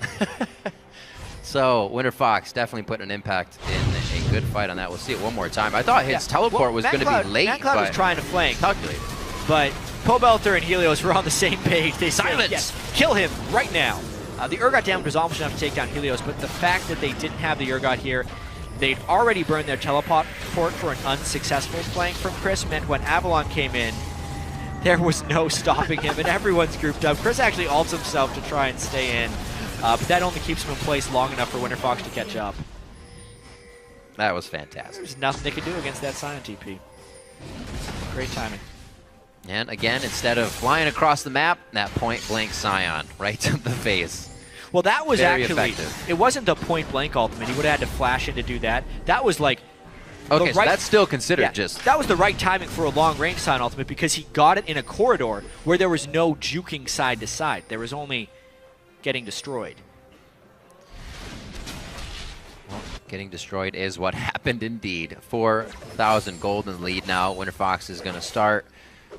Speaker 11: So, Winter Fox definitely putting an impact in a good fight on that. We'll see it one more time. I thought his teleport was going to be late.
Speaker 9: ManCloud was trying to flank.
Speaker 11: Calculated.
Speaker 9: But Pobelter and Helios were on the same page. They said, yes, kill him right now. The Urgot damage was almost enough to take down Helios, but the fact that they didn't have the Urgot here, they'd already burned their teleport for an unsuccessful flank from Chris, meant when Avalon came in, there was no stopping him, and everyone's grouped up. Chris actually ults himself to try and stay in, but that only keeps him in place long enough for Winter Fox to catch up.
Speaker 11: That was fantastic.
Speaker 9: There's nothing they could do against that Scion TP. Great timing.
Speaker 11: And again, instead of flying across the map, that point-blank Scion right to the face.
Speaker 9: Well, that was
Speaker 11: Very
Speaker 9: actually,
Speaker 11: effective.
Speaker 9: It wasn't the point-blank ultimate. He would have had to flash in to do that. That was like,
Speaker 11: okay, so that's still considered just...
Speaker 9: That was the right timing for a long-range Scion ultimate because he got it in a corridor where there was no juking side to side. There was only getting destroyed.
Speaker 11: Well, getting destroyed is what happened indeed. 4,000 gold in the lead now. Winter Fox is going to start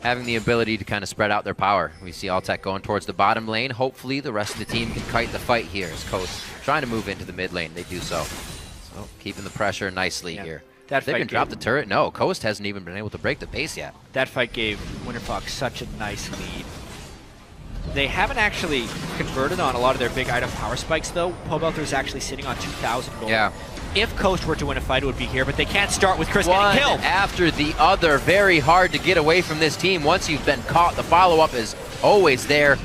Speaker 11: having the ability to kind of spread out their power. We see Altec going towards the bottom lane. Hopefully the rest of the team can kite the fight here as Coast trying to move into the mid lane. They do so. So keeping the pressure nicely here.
Speaker 9: That
Speaker 11: they can drop the turret. No, Coast hasn't even been able to break the base yet.
Speaker 9: That fight gave Winter Fox such a nice lead. They haven't actually converted on a lot of their big item power spikes though. Pobelter is actually sitting on 2,000 gold.
Speaker 11: Yeah.
Speaker 9: If Coast were to win a fight, it would be here, but they can't start with Chris getting killed.
Speaker 11: One after the other. Very hard to get away from this team. Once you've been caught, the follow-up is always there.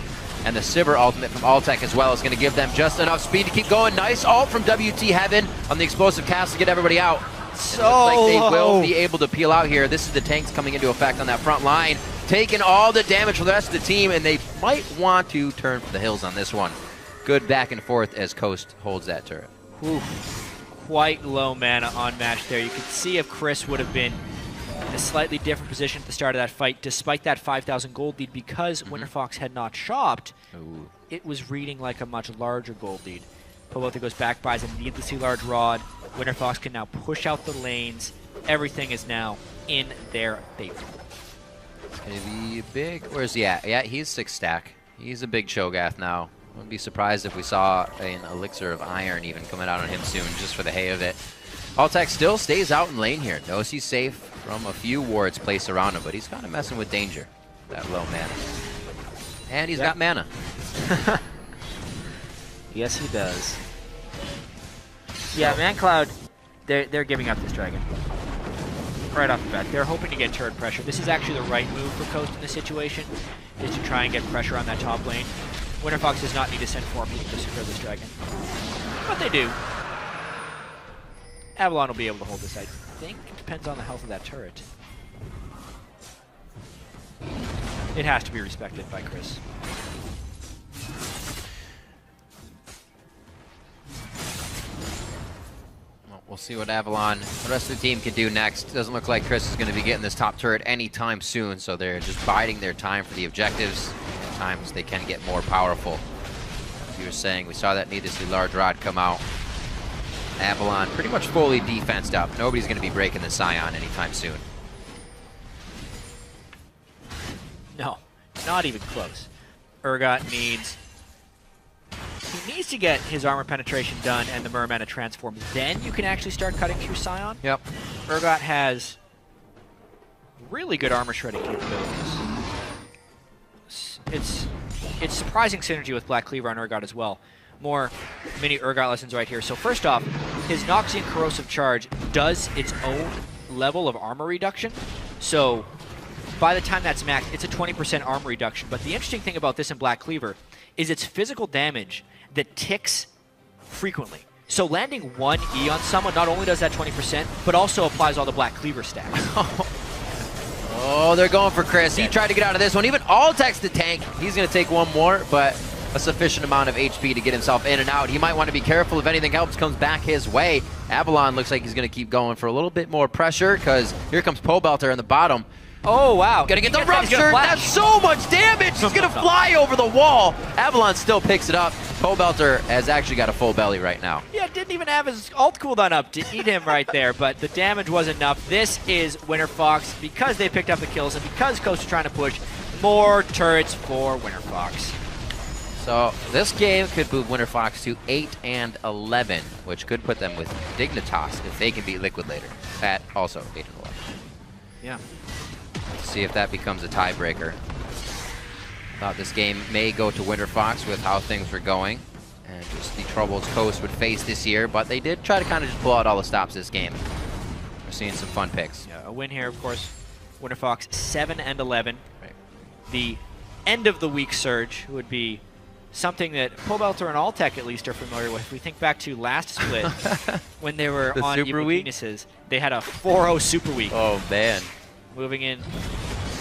Speaker 11: And the Sivir ultimate from Altec as well is going to give them just enough speed to keep going. Nice ult from WT Heaven on the explosive cast to get everybody out.
Speaker 9: So
Speaker 11: it looks like they will be able to peel out here. This is the tanks coming into effect on that front line, taking all the damage for the rest of the team, and they might want to turn for the hills on this one. Good back and forth as Coast holds that turret.
Speaker 9: Oof. Quite low mana on match there. You could see if Chris would have been in a slightly different position at the start of that fight, despite that 5,000 gold lead, because Winter Fox had not shopped, it was reading like a much larger gold lead. Pobelter goes back, buys a needlessly large rod. Winter Fox can now push out the lanes. Everything is now in their favor.
Speaker 11: It's going to be big. Where's he at? Yeah, he's 6 stack. He's a big Cho'Gath now. Wouldn't be surprised if we saw an Elixir of Iron even coming out on him soon, just for the hay of it. Altec still stays out in lane here. Knows he's safe from a few wards placed around him, but he's kind of messing with danger. That low mana. And he's got mana.
Speaker 9: Yes, he does. Yeah, ManCloud, they're giving up this dragon. Right off the bat. They're hoping to get turret pressure. This is actually the right move for Coast in this situation, is to try and get pressure on that top lane. Winter Fox does not need to send 4 people to secure this dragon. But they do. Avalon will be able to hold this, I think. It depends on the health of that turret. It has to be respected by Chris.
Speaker 11: Well, we'll see what Avalon, the rest of the team can do next. Doesn't look like Chris is going to be getting this top turret anytime soon, so they're just biding their time for the objectives. At times they can get more powerful. As you were saying, we saw that needlessly large rod come out. Avalon pretty much fully defensed up. Nobody's going to be breaking the Scion anytime soon.
Speaker 9: No. Not even close. Urgot needs... He needs to get his armor penetration done and the Merman to transform. Then you can actually start cutting through Scion.
Speaker 11: Yep.
Speaker 9: Urgot has really good armor shredding capabilities. It's surprising synergy with Black Cleaver on Urgot as well. More mini Urgot lessons right here. So first off, his Noxian Corrosive Charge does its own level of armor reduction. So by the time that's maxed, it's a 20% armor reduction. But the interesting thing about this in Black Cleaver is its physical damage that ticks frequently. So landing 1 E on someone not only does that 20%, but also applies all the Black Cleaver stacks.
Speaker 11: Oh, they're going for Chris. He tried to get out of this one. Even Altek's the tank. He's going to take one more, but a sufficient amount of HP to get himself in and out. He might want to be careful if anything else comes back his way. Avalon looks like he's going to keep going for a little bit more pressure because here comes Pobelter in the bottom.
Speaker 9: Oh, wow.
Speaker 11: Gonna get the rupture. That's so much damage. He's gonna fly over the wall. Avalon still picks it up. Pobelter has actually got a full belly right now.
Speaker 9: Yeah, didn't even have his ult cooldown up to eat him right there, but the damage was enough. This is WinterFox because they picked up the kills and because Coast is trying to push more turrets for WinterFox.
Speaker 11: So this game could move WinterFox to 8 and 11, which could put them with Dignitas if they can beat Liquid later at also 8 and 11.
Speaker 9: Yeah.
Speaker 11: Let's see if that becomes a tiebreaker. Thought this game may go to WinterFox with how things were going and just the troubles Coast would face this year, but they did try to kind of just pull out all the stops this game. We're seeing some fun picks.
Speaker 9: Yeah, a win here, of course. WinterFox 7 and 11.
Speaker 11: Right.
Speaker 9: The end of the week surge would be something that Pobelter and Altek at least are familiar with. If we think back to last split when they were on
Speaker 11: Super Week,
Speaker 9: they had a 4-0 Super Week.
Speaker 11: Oh man.
Speaker 9: Moving in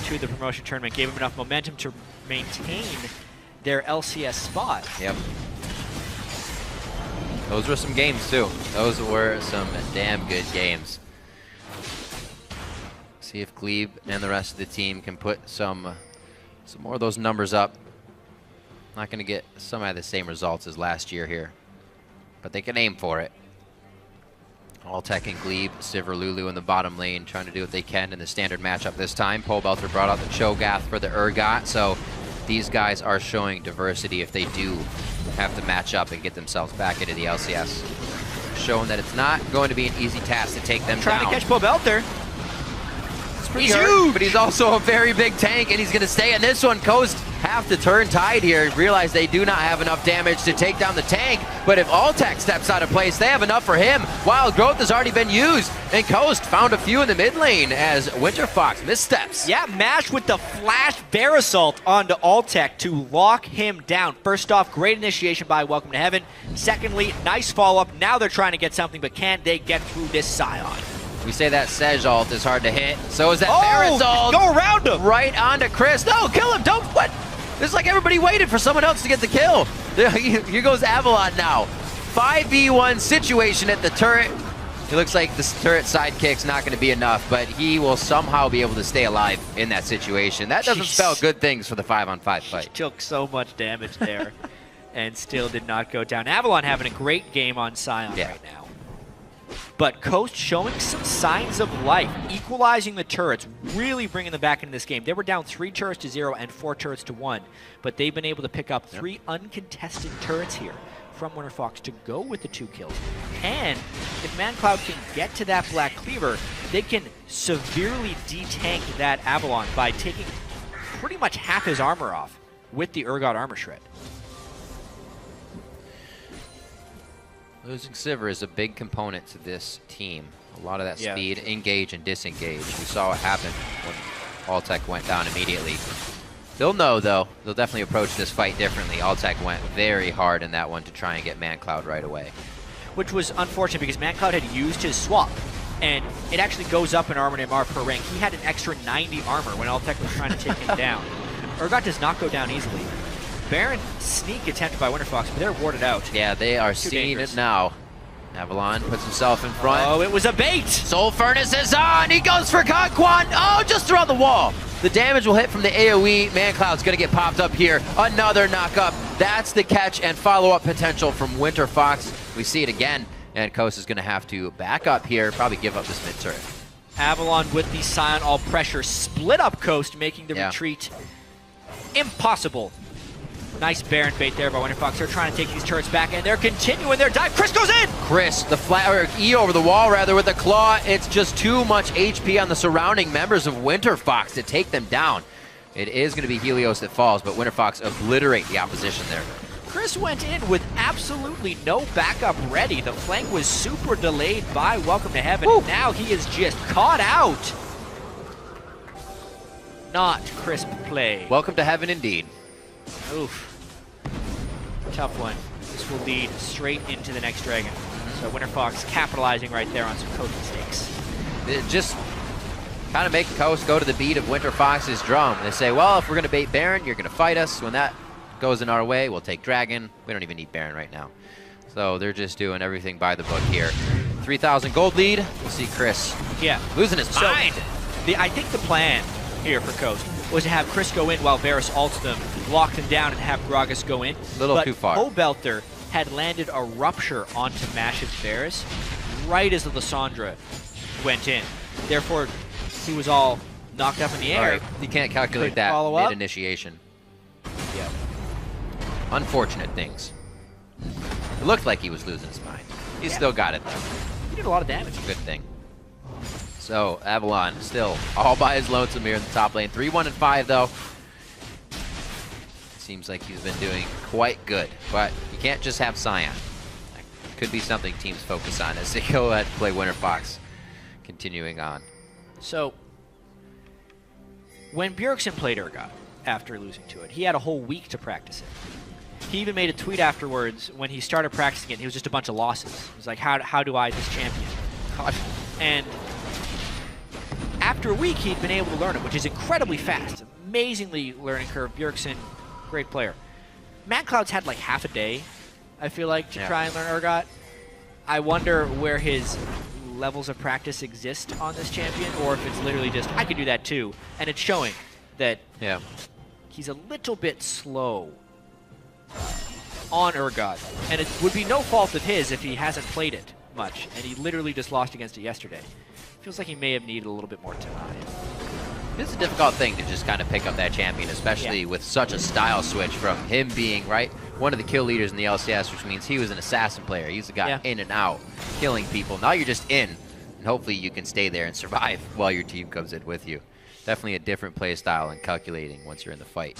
Speaker 9: to the promotion tournament, gave them enough momentum to maintain their LCS spot.
Speaker 11: Yep. Those were some games too. Those were some damn good games. See if Glebe and the rest of the team can put some more of those numbers up. Not going to get some of the same results as last year here, but they can aim for it. Altek and Glebe, Sivir Lulu in the bottom lane trying to do what they can in the standard matchup this time. Pobelter brought out the Cho'Gath for the Urgot, so these guys are showing diversity if they do have to match up and get themselves back into the LCS. Showing that it's not going to be an easy task to take them down.
Speaker 9: Trying to catch Pobelter.
Speaker 11: He's huge, but he's also a very big tank, and he's going to stay in this one. Coast have to turn tide here, realize they do not have enough damage to take down the tank, but if Altek steps out of place, they have enough for him. Wild Growth has already been used, and Coast found a few in the mid lane as WinterFox missteps.
Speaker 9: Yeah, Mash with the flash Verisalt onto Altek to lock him down. First off, great initiation by Welcome to Heaven. Secondly, nice follow-up. Now they're trying to get something, but can they get through this Scion?
Speaker 11: We say that Sej ult is hard to hit. So is that Verisalt.
Speaker 9: Go around him.
Speaker 11: Right onto Chris. No, kill him. Don't. What? This is like everybody waited for someone else to get the kill. Here goes Avalon now. 5v1 situation at the turret. It looks like this turret sidekick's not going to be enough, but he will somehow be able to stay alive in that situation. That doesn't spell good things for the 5-on-5 fight.
Speaker 9: He took so much damage there and still did not go down. Avalon having a great game on Scion right now. But Coast showing some signs of life, equalizing the turrets, really bringing them back into this game. They were down 3 turrets to 0 and 4 turrets to 1, but they've been able to pick up 3 uncontested turrets here from WinterFox to go with the 2 kills. And if ManCloud can get to that Black Cleaver, they can severely detank that Avalon by taking pretty much half his armor off with the Urgot Armor Shred.
Speaker 11: Losing Sivir is a big component to this team. A lot of that speed, engage and disengage. We saw what happened when Altek went down immediately. They'll know, though. They'll definitely approach this fight differently. Altek went very hard in that one to try and get ManCloud right away.
Speaker 9: Which was unfortunate because ManCloud had used his swap, and it actually goes up in armor and MR per rank. He had an extra 90 armor when Altek was trying to take him down. Urgot does not go down easily. Baron sneak attempted by WinterFox, but they're warded out.
Speaker 11: Yeah, they are seeing it now. Avalon puts himself in front.
Speaker 9: Oh, it was a bait!
Speaker 11: Soul Furnace is on! He goes for Conquan! Oh, just around the wall! The damage will hit from the AoE. ManCloud's gonna get popped up here. Another knock-up. That's the catch and follow-up potential from WinterFox. We see it again, and Coast is gonna have to back up here, probably give up this mid-turret.
Speaker 9: Avalon with the Scion all pressure. Split up Coast, making the retreat Impossible. Nice Baron bait there by WinterFox. They're trying to take these turrets back, and they're continuing their dive. Chris goes in!
Speaker 11: Chris, the E over the wall rather with the claw. It's just too much HP on the surrounding members of WinterFox to take them down. It is going to be Helios that falls, but WinterFox obliterate the opposition there.
Speaker 9: Chris went in with absolutely no backup ready. The flank was super delayed by Welcome to Heaven. And now he is just caught out. Not crisp play.
Speaker 11: Welcome to Heaven indeed.
Speaker 9: Oof. Tough one. This will lead straight into the next Dragon. So WinterFox capitalizing right there on some code mistakes.
Speaker 11: It just kind of make Coast go to the beat of WinterFox's drum. They say, well, if we're going to bait Baron, you're going to fight us. When that goes in our way, we'll take Dragon. We don't even need Baron right now. So they're just doing everything by the book here. 3,000 gold lead. We'll see Chris losing his mind.
Speaker 9: I think the plan here for Coast was to have Chris go in while Varus ults them, lock them down, and have Gragas go in.
Speaker 11: A little too far.
Speaker 9: Pobelter had landed a Rupture onto Mash's Varus right as the Lissandra went in. Therefore, he was all knocked up in the air.
Speaker 11: Right. You can't calculate that mid-initiation. Yeah. Unfortunate things. It looked like he was losing his mind. He still got it, though.
Speaker 9: He did a lot of damage.
Speaker 11: Good thing. So, Avalon still all by his lonesome here in the top lane. 3-1-5, though. Seems like he's been doing quite good, but you can't just have Scion. That could be something teams focus on as they go ahead and play WinterFox. Continuing on.
Speaker 9: So, when Bjergsen played Urgot after losing to it, he had a whole week to practice it. He even made a tweet afterwards when he started practicing it. It was just a bunch of losses. It was like, how do I this champion? And after a week, he'd been able to learn it, which is incredibly fast. Amazingly learning curve. Bjergsen, great player. MadCloud's had like half a day, I feel like, to try and learn Urgot. I wonder where his levels of practice exist on this champion, or if it's literally just, I could do that too. And it's showing that he's a little bit slow on Urgot. And it would be no fault of his if he hasn't played it much, and he literally just lost against it yesterday. Feels like he may have needed a little bit more time.
Speaker 11: It's a difficult thing to just kind of pick up that champion, especially with such a style switch from him being, one of the kill leaders in the LCS, which means he was an assassin player. He's the guy in and out, killing people. Now you're just in, and hopefully you can stay there and survive while your team comes in with you. Definitely a different play style and calculating once you're in the fight.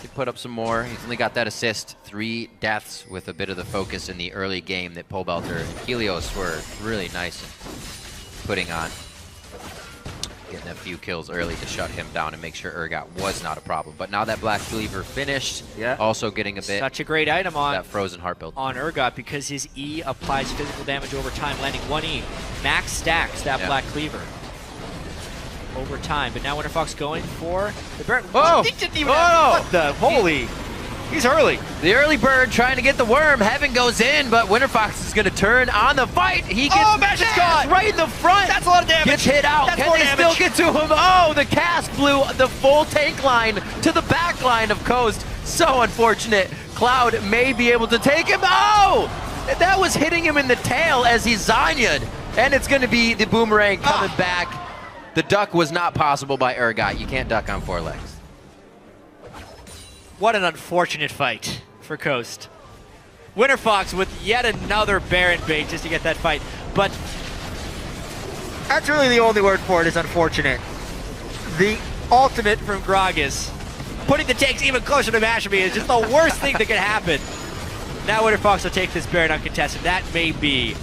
Speaker 11: He put up some more. He's only got that assist. 3 deaths with a bit of the focus in the early game that Pobelter and Helios were really nice in putting on. Getting a few kills early to shut him down and make sure Urgot was not a problem. But now that Black Cleaver finished, also getting a bit.
Speaker 9: Such a great item on
Speaker 11: that Frozen Heart build.
Speaker 9: On Urgot, because his E applies physical damage over time, landing 1 E. Max stacks that Black Cleaver over time. But now WinterFox going for the Baron.
Speaker 11: Oh!
Speaker 9: He didn't even have, what the holy? He's early.
Speaker 11: The early bird trying to get the worm. Heaven goes in, but WinterFox is going to turn on the fight. He gets
Speaker 9: Mash is gone
Speaker 11: right in the front.
Speaker 9: That's a lot of damage.
Speaker 11: Gets hit out.
Speaker 9: That's
Speaker 11: Can they still get to him? Oh, the cast blew the full tank line to the back line of Coast. So unfortunate. Cloud may be able to take him. Oh! That was hitting him in the tail as he Zanya'd. And it's going to be the boomerang coming back. The duck was not possible by Urgot. You can't duck on 4 legs.
Speaker 9: What an unfortunate fight for Coast. WinterFox with yet another Baron bait just to get that fight. But that's really the only word for it, is unfortunate. The ultimate from Gragas, putting the tanks even closer to Mashami, is just the worst thing that could happen. Now WinterFox will take this Baron uncontested. That may be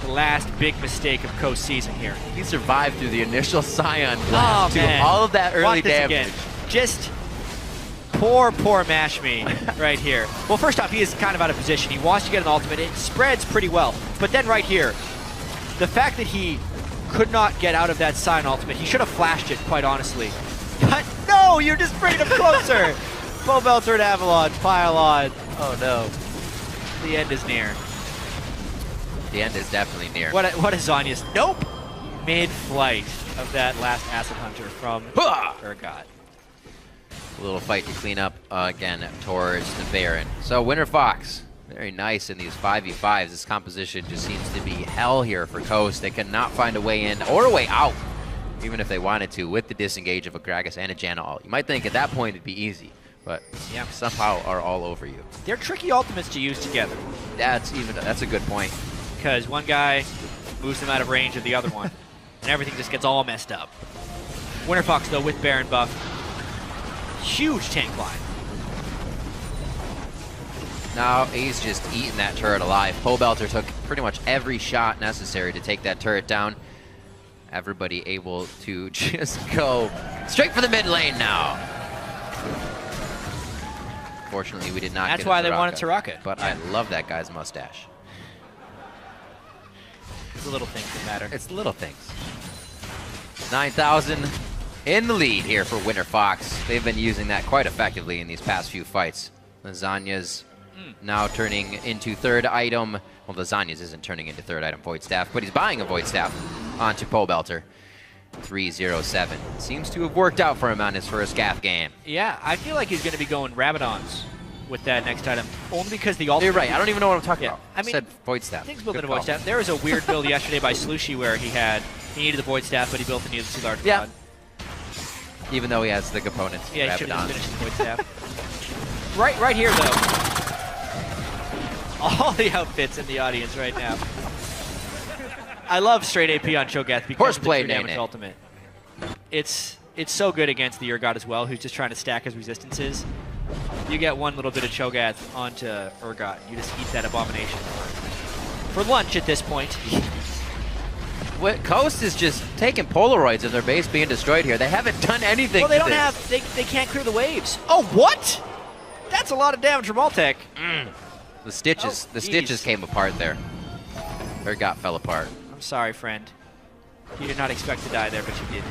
Speaker 9: the last big mistake of Coast season here.
Speaker 11: He survived through the initial Scion blast to all of that early damage.
Speaker 9: Just poor Mashmi right here. Well, first off, he is kind of out of position. He wants to get an ultimate. It spreads pretty well. But then right here, the fact that he could not get out of that Scion ultimate, he should have flashed it, quite honestly. But no, you're just bringing him closer. Pobelter and Avalon pile on. Oh no. The end is near.
Speaker 11: The end is definitely near.
Speaker 9: What is Zanya's? Nope! Mid-flight of that last Acid Hunter from Urgot.
Speaker 11: A little fight to clean up again towards the Baron. So WinterFox, very nice in these 5v5s. This composition just seems to be hell here for Coast. They cannot find a way in or a way out. even if they wanted to, with the disengage of a Gragas and a Janna ult. You might think at that point it'd be easy, but somehow are all over you.
Speaker 9: They're tricky ultimates to use together.
Speaker 11: That's a good point.
Speaker 9: Because one guy moves them out of range of the other one, and everything just gets all messed up. WinterFox, though, with Baron buff. Huge tank line.
Speaker 11: Now he's just eating that turret alive. Pobelter took pretty much every shot necessary to take that turret down. Everybody able to just go straight for the mid lane now. Fortunately, we did not
Speaker 9: That's
Speaker 11: get
Speaker 9: why
Speaker 11: a
Speaker 9: they wanted Soraka.
Speaker 11: But I love that guy's mustache.
Speaker 9: It's the little things that matter.
Speaker 11: It's the little things. 9,000 in the lead here for WinterFox. They've been using that quite effectively in these past few fights. Lasagna's now turning into third item. Well, Lasagna's isn't turning into third item Void Staff, but he's buying a Void Staff onto Pobelter. 307. Seems to have worked out for him on his first GAF game.
Speaker 9: Yeah, I feel like he's going to be going Rabadons with that next item, only because the ultimate...
Speaker 11: You're right, I don't even know what I'm talking about.
Speaker 9: I mean,
Speaker 11: said Void Staff.
Speaker 9: Things building a Void Staff. There was a weird build yesterday by Slushy where he needed the Void Staff, but he built the needed too large pod.
Speaker 11: Even though he has the components.
Speaker 9: Yeah, he should have finished the Void Staff. Right here, though. All the outfits in the audience right now. I love straight AP on Cho'Gath because of the 2 damage ultimate. It's so good against the Urgot as well, who's just trying to stack his resistances. You get one little bit of Cho'Gath onto Urgot, you just eat that abomination. For lunch at this point.
Speaker 11: Coast is just taking Polaroids of their base being destroyed here. They haven't done anything.
Speaker 9: Well, they don't have. They can't clear the waves. Oh, what? That's a lot of damage from Ultec.
Speaker 11: The stitches, stitches came apart there. Urgot fell apart.
Speaker 9: I'm sorry, friend. You did not expect to die there, but you did.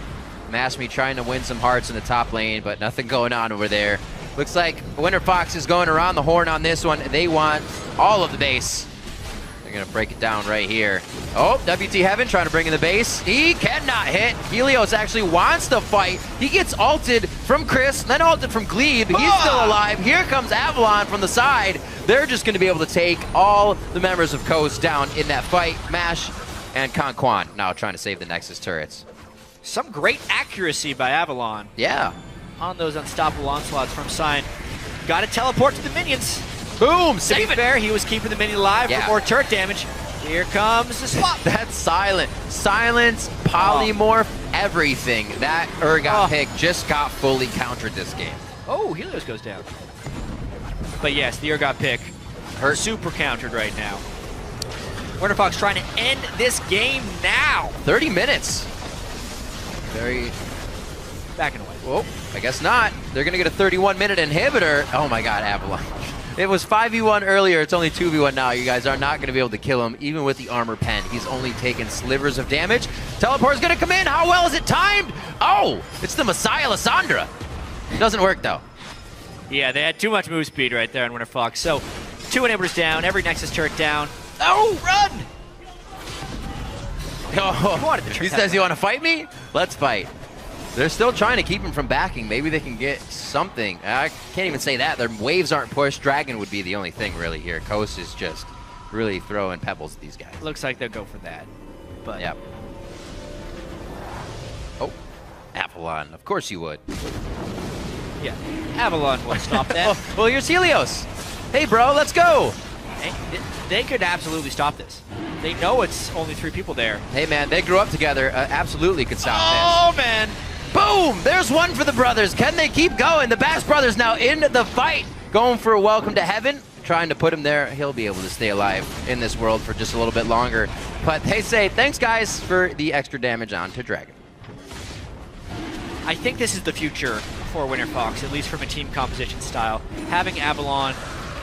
Speaker 11: Masmi trying to win some hearts in the top lane, but nothing going on over there. Looks like WinterFox is going around the horn on this one. They want all of the base. They're going to break it down right here. Oh, WT Heaven trying to bring in the base. He cannot hit. Helios actually wants to fight. He gets ulted from Chris, then ulted from Glebe. He's still alive. Here comes Avalon from the side. They're just going to be able to take all the members of Coast down in that fight. Mash and Conquan now trying to save the Nexus turrets.
Speaker 9: Some great accuracy by Avalon.
Speaker 11: Yeah.
Speaker 9: On those unstoppable onslaughts from Sign. Got to teleport to the minions.
Speaker 11: Boom, save it.
Speaker 9: Fair, he was keeping the minion alive for more turret damage. Here comes the swap.
Speaker 11: That's silent. Silence, polymorph, everything. That Urgot pick just got fully countered this game.
Speaker 9: Oh, Helios goes down. But yes, the Urgot pick hurt. Super countered right now. WinterFox trying to end this game now.
Speaker 11: 30 minutes. Very...
Speaker 9: Backing away.
Speaker 11: Whoa, I guess not. They're going to get a 31-minute inhibitor. Oh my god, Avalon. It was 5v1 earlier, it's only 2v1 now. You guys are not going to be able to kill him, even with the armor pen. He's only taken slivers of damage. Teleport is going to come in. How well is it timed? Oh, it's the Messiah Lissandra. Doesn't work, though.
Speaker 9: Yeah, they had too much move speed right there on WinterFox. So, 2 inhibitors down, every Nexus turret down. Oh, run!
Speaker 11: Oh, he says, you want to fight me? Let's fight. They're still trying to keep him from backing. Maybe they can get something. I can't even say that. Their waves aren't pushed. Dragon would be the only thing really here. Coast is just really throwing pebbles at these guys.
Speaker 9: Looks like they'll go for that. But
Speaker 11: yep. Oh, Avalon. Of course you would.
Speaker 9: Yeah, Avalon will stop that.
Speaker 11: Well, here's Helios. Hey, bro, let's go.
Speaker 9: They could absolutely stop this. They know it's only 3 people there.
Speaker 11: Hey, man, they grew up together. Absolutely could stop this.
Speaker 9: Oh, man.
Speaker 11: Boom! There's one for the brothers. Can they keep going? The Bass brothers now in the fight. Going for a welcome to heaven. Trying to put him there. He'll be able to stay alive in this world for just a little bit longer. But they say, thanks, guys, for the extra damage onto Dragon.
Speaker 9: I think this is the future for WinterFox, at least from a team composition style. Having Avalon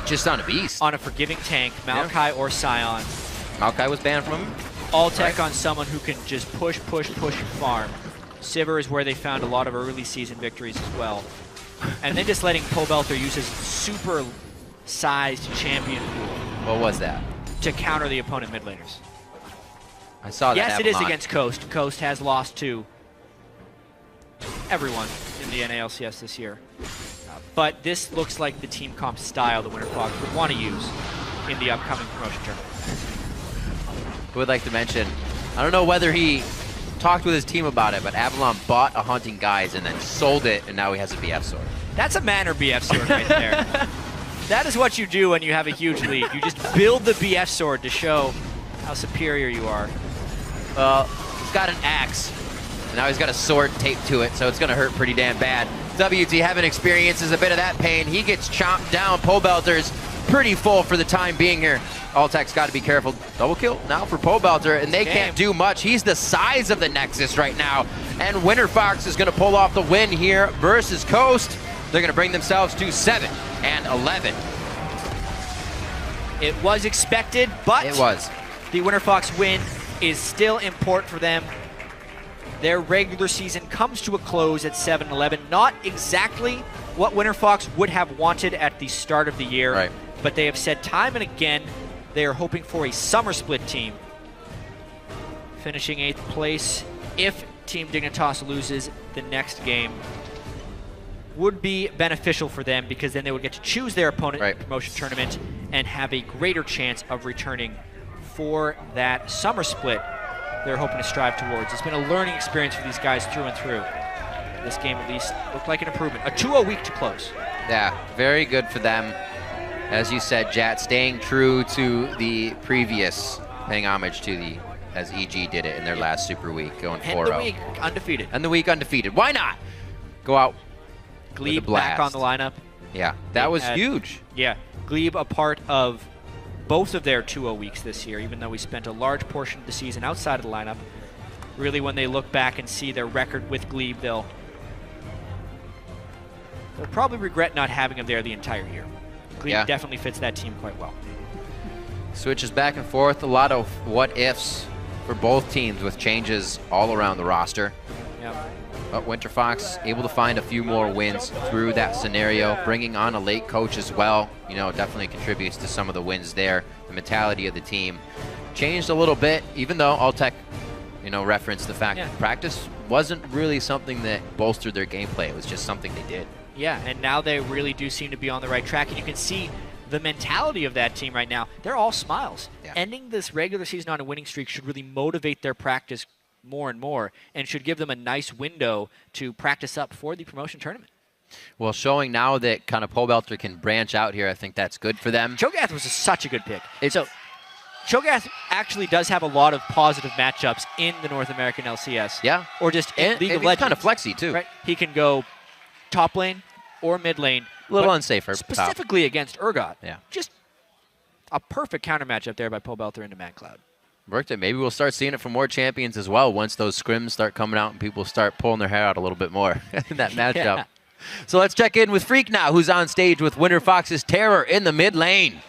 Speaker 11: just on a beast.
Speaker 9: On a forgiving tank, Maokai or Scion.
Speaker 11: Maokai was banned from him.
Speaker 9: All-tech on someone who can just push, and farm. Sivir is where they found a lot of early season victories as well. And then just letting Pobelter use his super-sized champion pool.
Speaker 11: What was that?
Speaker 9: To counter the opponent mid laners.
Speaker 11: I saw that.
Speaker 9: Yes, it is against Coast. Coast has lost to everyone in the NA LCS this year. But this looks like the team comp style that WinterFox would want to use in the upcoming promotion tournament.
Speaker 11: I would like to mention, I don't know whether he talked with his team about it, but Avalon bought a Hunting Guise and then sold it, and now he has a BF sword.
Speaker 9: That's a manor BF sword right there. That is what you do when you have a huge lead. You just build the BF sword to show how superior you are.
Speaker 11: Well, he's got an axe, and now he's got a sword taped to it, so it's going to hurt pretty damn bad. WT Heaven experiences a bit of that pain. He gets chomped down. Pole Belter's pretty full for the time being here. Altec's got to be careful. Double kill now for Pole Belter, and they can't do much. He's the size of the Nexus right now, and WinterFox is going to pull off the win here versus Coast. They're going to bring themselves to 7 and 11.
Speaker 9: It was expected, but
Speaker 11: it was.
Speaker 9: The WinterFox win is still important for them. Their regular season comes to a close at 7-11. Not exactly what WinterFox would have wanted at the start of the year,
Speaker 11: right,
Speaker 9: but they have said time and again they are hoping for a summer split team. Finishing 8th place, if Team Dignitas loses the next game, would be beneficial for them because then they would get to choose their opponent in the promotion tournament and have a greater chance of returning for that summer split they're hoping to strive towards. It's been a learning experience for these guys through and through. This game at least looked like an improvement. A 2-0 week to close.
Speaker 11: Yeah, very good for them. As you said, Jat, staying true to the previous, paying homage to the, as EG did it in their last Super Week, going 4-0.
Speaker 9: And the week undefeated.
Speaker 11: And the week undefeated. Why not? Go out
Speaker 9: Glebe back on the lineup.
Speaker 11: Yeah, that was huge.
Speaker 9: Yeah, Glebe a part of both of their 2-0 weeks this year, even though we spent a large portion of the season outside of the lineup. Really, when they look back and see their record with Glebe, they'll probably regret not having him there the entire year. Glebe definitely fits that team quite well.
Speaker 11: Switches back and forth, a lot of what-ifs for both teams with changes all around the roster.
Speaker 9: Yep.
Speaker 11: But WinterFox able to find a few more wins through that scenario, bringing on a late coach as well. You know, definitely contributes to some of the wins there. The mentality of the team changed a little bit, even though Altec, you know, referenced the fact that practice wasn't really something that bolstered their gameplay. It was just something they did.
Speaker 9: Yeah, and now they really do seem to be on the right track, and you can see the mentality of that team right now. They're all smiles. Yeah. Ending this regular season on a winning streak should really motivate their practice more and more, and should give them a nice window to practice up for the promotion tournament.
Speaker 11: Well, showing now that kind of Pole Belter can branch out here, I think that's good for them.
Speaker 9: Cho'Gath was such a good pick. So Cho'Gath actually does have a lot of positive matchups in the North American LCS.
Speaker 11: Yeah.
Speaker 9: Or just in League of Legends.
Speaker 11: Kind of flexy, too.
Speaker 9: Right? He can go top lane or mid lane.
Speaker 11: A little unsafer.
Speaker 9: Specifically against Urgot.
Speaker 11: Yeah.
Speaker 9: Just a perfect counter matchup there by Pole Belter into MadCloud.
Speaker 11: Worked it. Maybe we'll start seeing it from more champions as well once those scrims start coming out and people start pulling their hair out a little bit more in that matchup. Yeah. So let's check in with Freak now, who's on stage with WinterFox's Terror in the mid lane.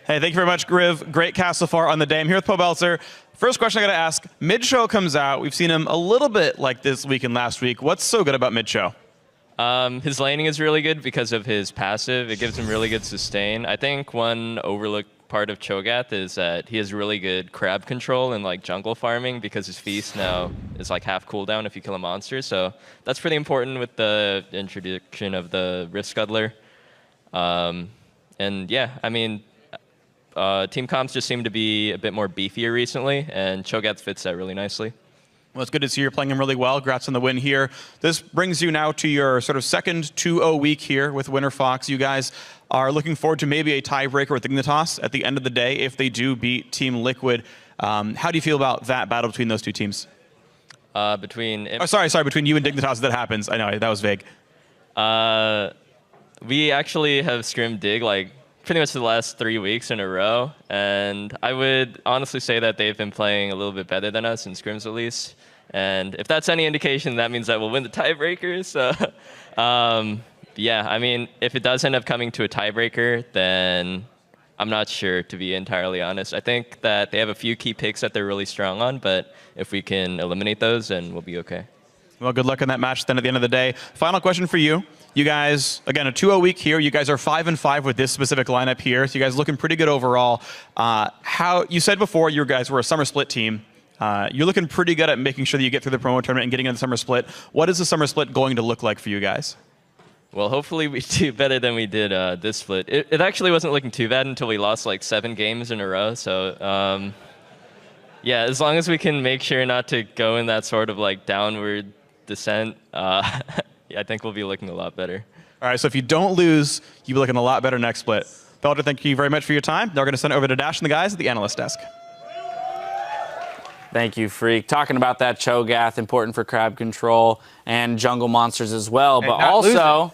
Speaker 12: Hey, thank you very much, Griv. Great cast so far on the day. I'm here with Pole Belter. First question I got to ask, mid-show comes out. We've seen him a little bit like this week and last week. What's so good about mid-show?
Speaker 13: His laning is really good because of his passive. It gives him really good sustain. I think one overlooked part of Cho'Gath is that he has really good crab control and like jungle farming because his feast now is like half cooldown if you kill a monster. So that's pretty important with the introduction of the Rift Scuddler. And yeah, I mean, team comps just seem to be a bit more beefier recently, and Cho'Gath fits that really nicely.
Speaker 12: Well, it's good to see you're playing him really well. Congrats on the win here. This brings you now to your sort of second 2-0 week here with WinterFox. You guys are looking forward to maybe a tiebreaker with Dignitas at the end of the day if they do beat Team Liquid. How do you feel about that battle between those two teams?
Speaker 13: Between
Speaker 12: you and Dignitas, that happens. I know, that was vague.
Speaker 13: We actually have scrimmed Dig like pretty much the last 3 weeks in a row, and I would honestly say that they've been playing a little bit better than us in scrims at least. And if that's any indication, that means that we'll win the tiebreaker. So, yeah, I mean, if it does end up coming to a tiebreaker, then I'm not sure, to be entirely honest. I think that they have a few key picks that they're really strong on, but if we can eliminate those, then we'll be okay.
Speaker 12: Well, good luck in that match then at the end of the day. Final question for you. You guys, again, a 2-0 week here. You guys are 5-5 with this specific lineup here. So you guys looking pretty good overall. How you said before you guys were a summer split team. You're looking pretty good at making sure that you get through the promo tournament and getting into the summer split. What is the summer split going to look like for you guys?
Speaker 13: Well, hopefully we do better than we did this split. It actually wasn't looking too bad until we lost like 7 games in a row. So Yeah, as long as we can make sure not to go in that sort of like downward descent, yeah, I think we'll be looking a lot better.
Speaker 12: All right, so if you don't lose, you'll be looking a lot better next split. Belter, thank you very much for your time. Now we're going to send it over to Dash and the guys at the analyst desk.
Speaker 14: Thank you, Freak. Talking about that Cho'Gath, important for crab control and jungle monsters as well, but also,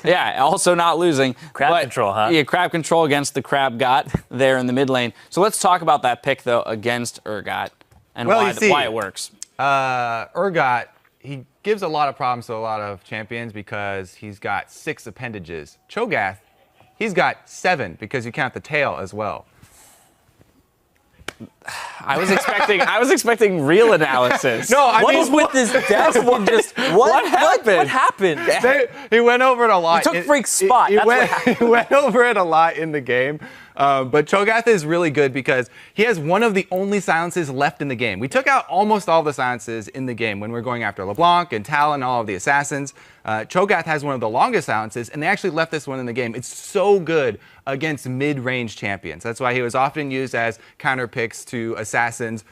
Speaker 14: yeah, also not losing.
Speaker 8: Crab control, huh?
Speaker 14: Yeah, crab control against the crab got there in the mid lane. So let's talk about that pick, though, against Urgot and why it works.
Speaker 7: Urgot, he gives a lot of problems to a lot of champions because he's got 6 appendages. Cho'Gath, he's got 7 because you count the tail as well.
Speaker 14: I was expecting real analysis.
Speaker 7: No, I mean,
Speaker 8: what is with this desk? What happened? What happened?
Speaker 7: He went over it a lot.
Speaker 8: He took Freak's spot.
Speaker 7: He went over it a lot in the game. But Cho'Gath is really good because he has one of the only silences left in the game. We took out almost all the silences in the game when we're going after LeBlanc and Talon, all of the assassins. Cho'Gath has one of the longest silences, and they actually left this one in the game. It's so good against mid-range champions. That's why he was often used as counter picks to assassins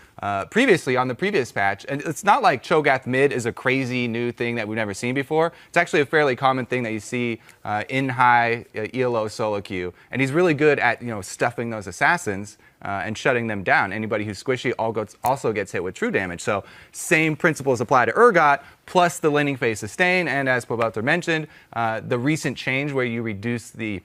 Speaker 7: previously on the previous patch. And it's not like Cho'Gath mid is a crazy new thing that we've never seen before. It's actually a fairly common thing that you see in high ELO solo queue. And he's really good at stuffing those assassins and shutting them down. Anybody who's squishy also gets hit with true damage. So same principles apply to Urgot, plus the laning phase sustain, and as Pobelter mentioned, the recent change where you reduce the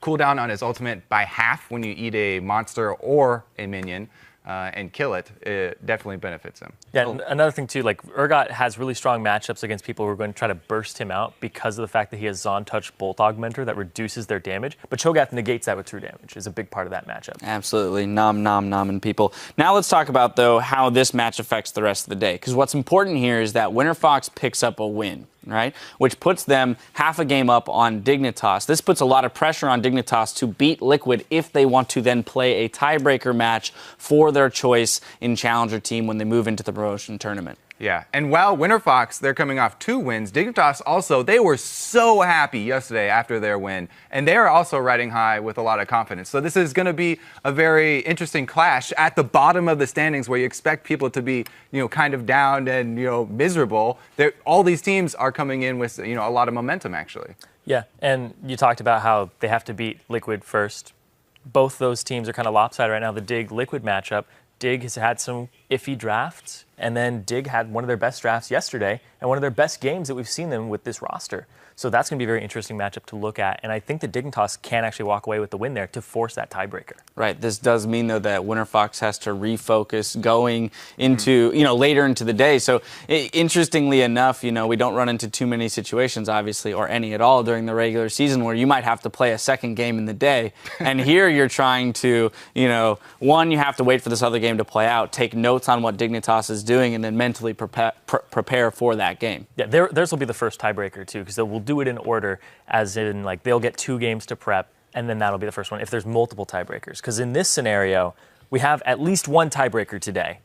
Speaker 7: cooldown on his ultimate by half when you eat a monster or a minion and kill it, it definitely benefits him.
Speaker 8: Yeah, another thing too, like Urgot has really strong matchups against people who are going to try to burst him out because of the fact that he has Zon Touch Bolt Augmenter that reduces their damage. But Cho'Gath negates that with true damage, is a big part of that matchup.
Speaker 14: Absolutely, nom people. Now let's talk about, though, how this match affects the rest of the day. Because what's important here is that WinterFox picks up a win, right? Which puts them half a game up on Dignitas. This puts a lot of pressure on Dignitas to beat Liquid if they want to then play a tiebreaker match for their choice in Challenger Team when they move into the promotion tournament.
Speaker 7: Yeah, and while WinterFox, they're coming off 2 wins, Dignitas also, they were so happy yesterday after their win, and they are also riding high with a lot of confidence. So this is going to be a very interesting clash at the bottom of the standings where you expect people to be, kind of down and, miserable. All these teams are coming in with, a lot of momentum, actually.
Speaker 8: Yeah, and you talked about how they have to beat Liquid first. Both those teams are kind of lopsided right now. The Dig-Liquid matchup, Dig has had some iffy drafts, and then Dig had one of their best drafts yesterday and one of their best games that we've seen them with this roster. So that's going to be a very interesting matchup to look at, and I think that Dignitas can actually walk away with the win there to force that tiebreaker.
Speaker 14: Right. This does mean, though, that WinterFox has to refocus going into, later into the day. So interestingly enough, we don't run into too many situations, obviously, or any at all during the regular season where you might have to play a second game in the day. And here you're trying to, one, you have to wait for this other game to play out, take notes on what Dignitas is doing, and then mentally prepare for that game.
Speaker 8: Yeah, theirs will be the first tiebreaker, too, because we'll do it in order, as in, they'll get 2 games to prep, and then that'll be the first one if there's multiple tiebreakers. Because in this scenario, we have at least 1 tiebreaker today.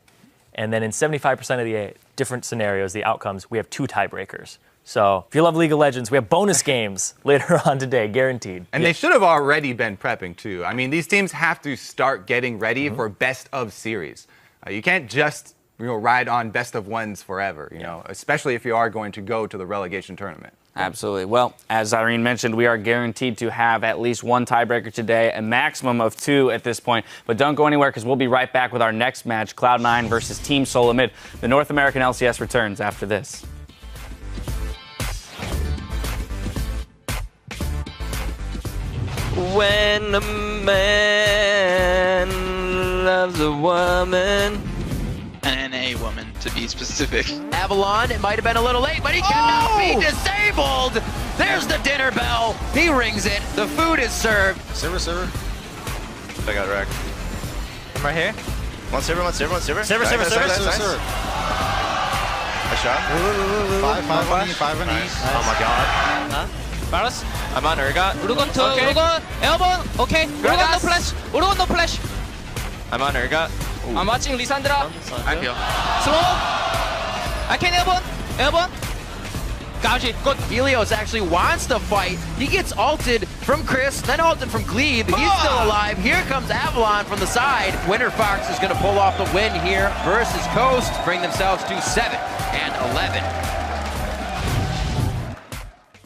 Speaker 8: And then in 75% of the different scenarios, the outcomes, we have 2 tiebreakers. So if you love League of Legends, we have bonus games later on today, guaranteed.
Speaker 7: And they should have already been prepping, too. I mean, these teams have to start getting ready for best of series. You can't just ride on best of ones forever, especially if you are going to go to the relegation tournament.
Speaker 14: Absolutely. Well, as Irene mentioned, we are guaranteed to have at least 1 tiebreaker today, a maximum of 2 at this point. But don't go anywhere because we'll be right back with our next match, Cloud9 versus Team Solo Mid. The North American LCS returns after this.
Speaker 15: When a man loves a woman,
Speaker 16: an NA woman, to be specific.
Speaker 2: Avalon, it might have been a little late, but he cannot be disabled. There's the dinner bell. He rings it. The food is served.
Speaker 17: Server.
Speaker 18: I got wrecked.
Speaker 17: I'm right here.
Speaker 18: One server.
Speaker 17: Server.
Speaker 18: Nice. A shot.
Speaker 17: 5 on
Speaker 18: nice.
Speaker 17: E.
Speaker 18: Oh my god.
Speaker 15: Varus?
Speaker 13: I'm on Urgot.
Speaker 15: Urugon to Urugon. Airborne. Okay. Urugon no flash. Urugon no flash.
Speaker 13: I'm on Urgot.
Speaker 15: I'm watching Lissandra.
Speaker 16: I feel.
Speaker 15: Slow. I can airborne. Gouge it. Good.
Speaker 2: Helios actually wants to fight. He gets ulted from Chris, then ulted from Glebe. He's still alive. Here comes Avalon from the side. WinterFox is going to pull off the win here versus Coast, bring themselves to 7 and 11.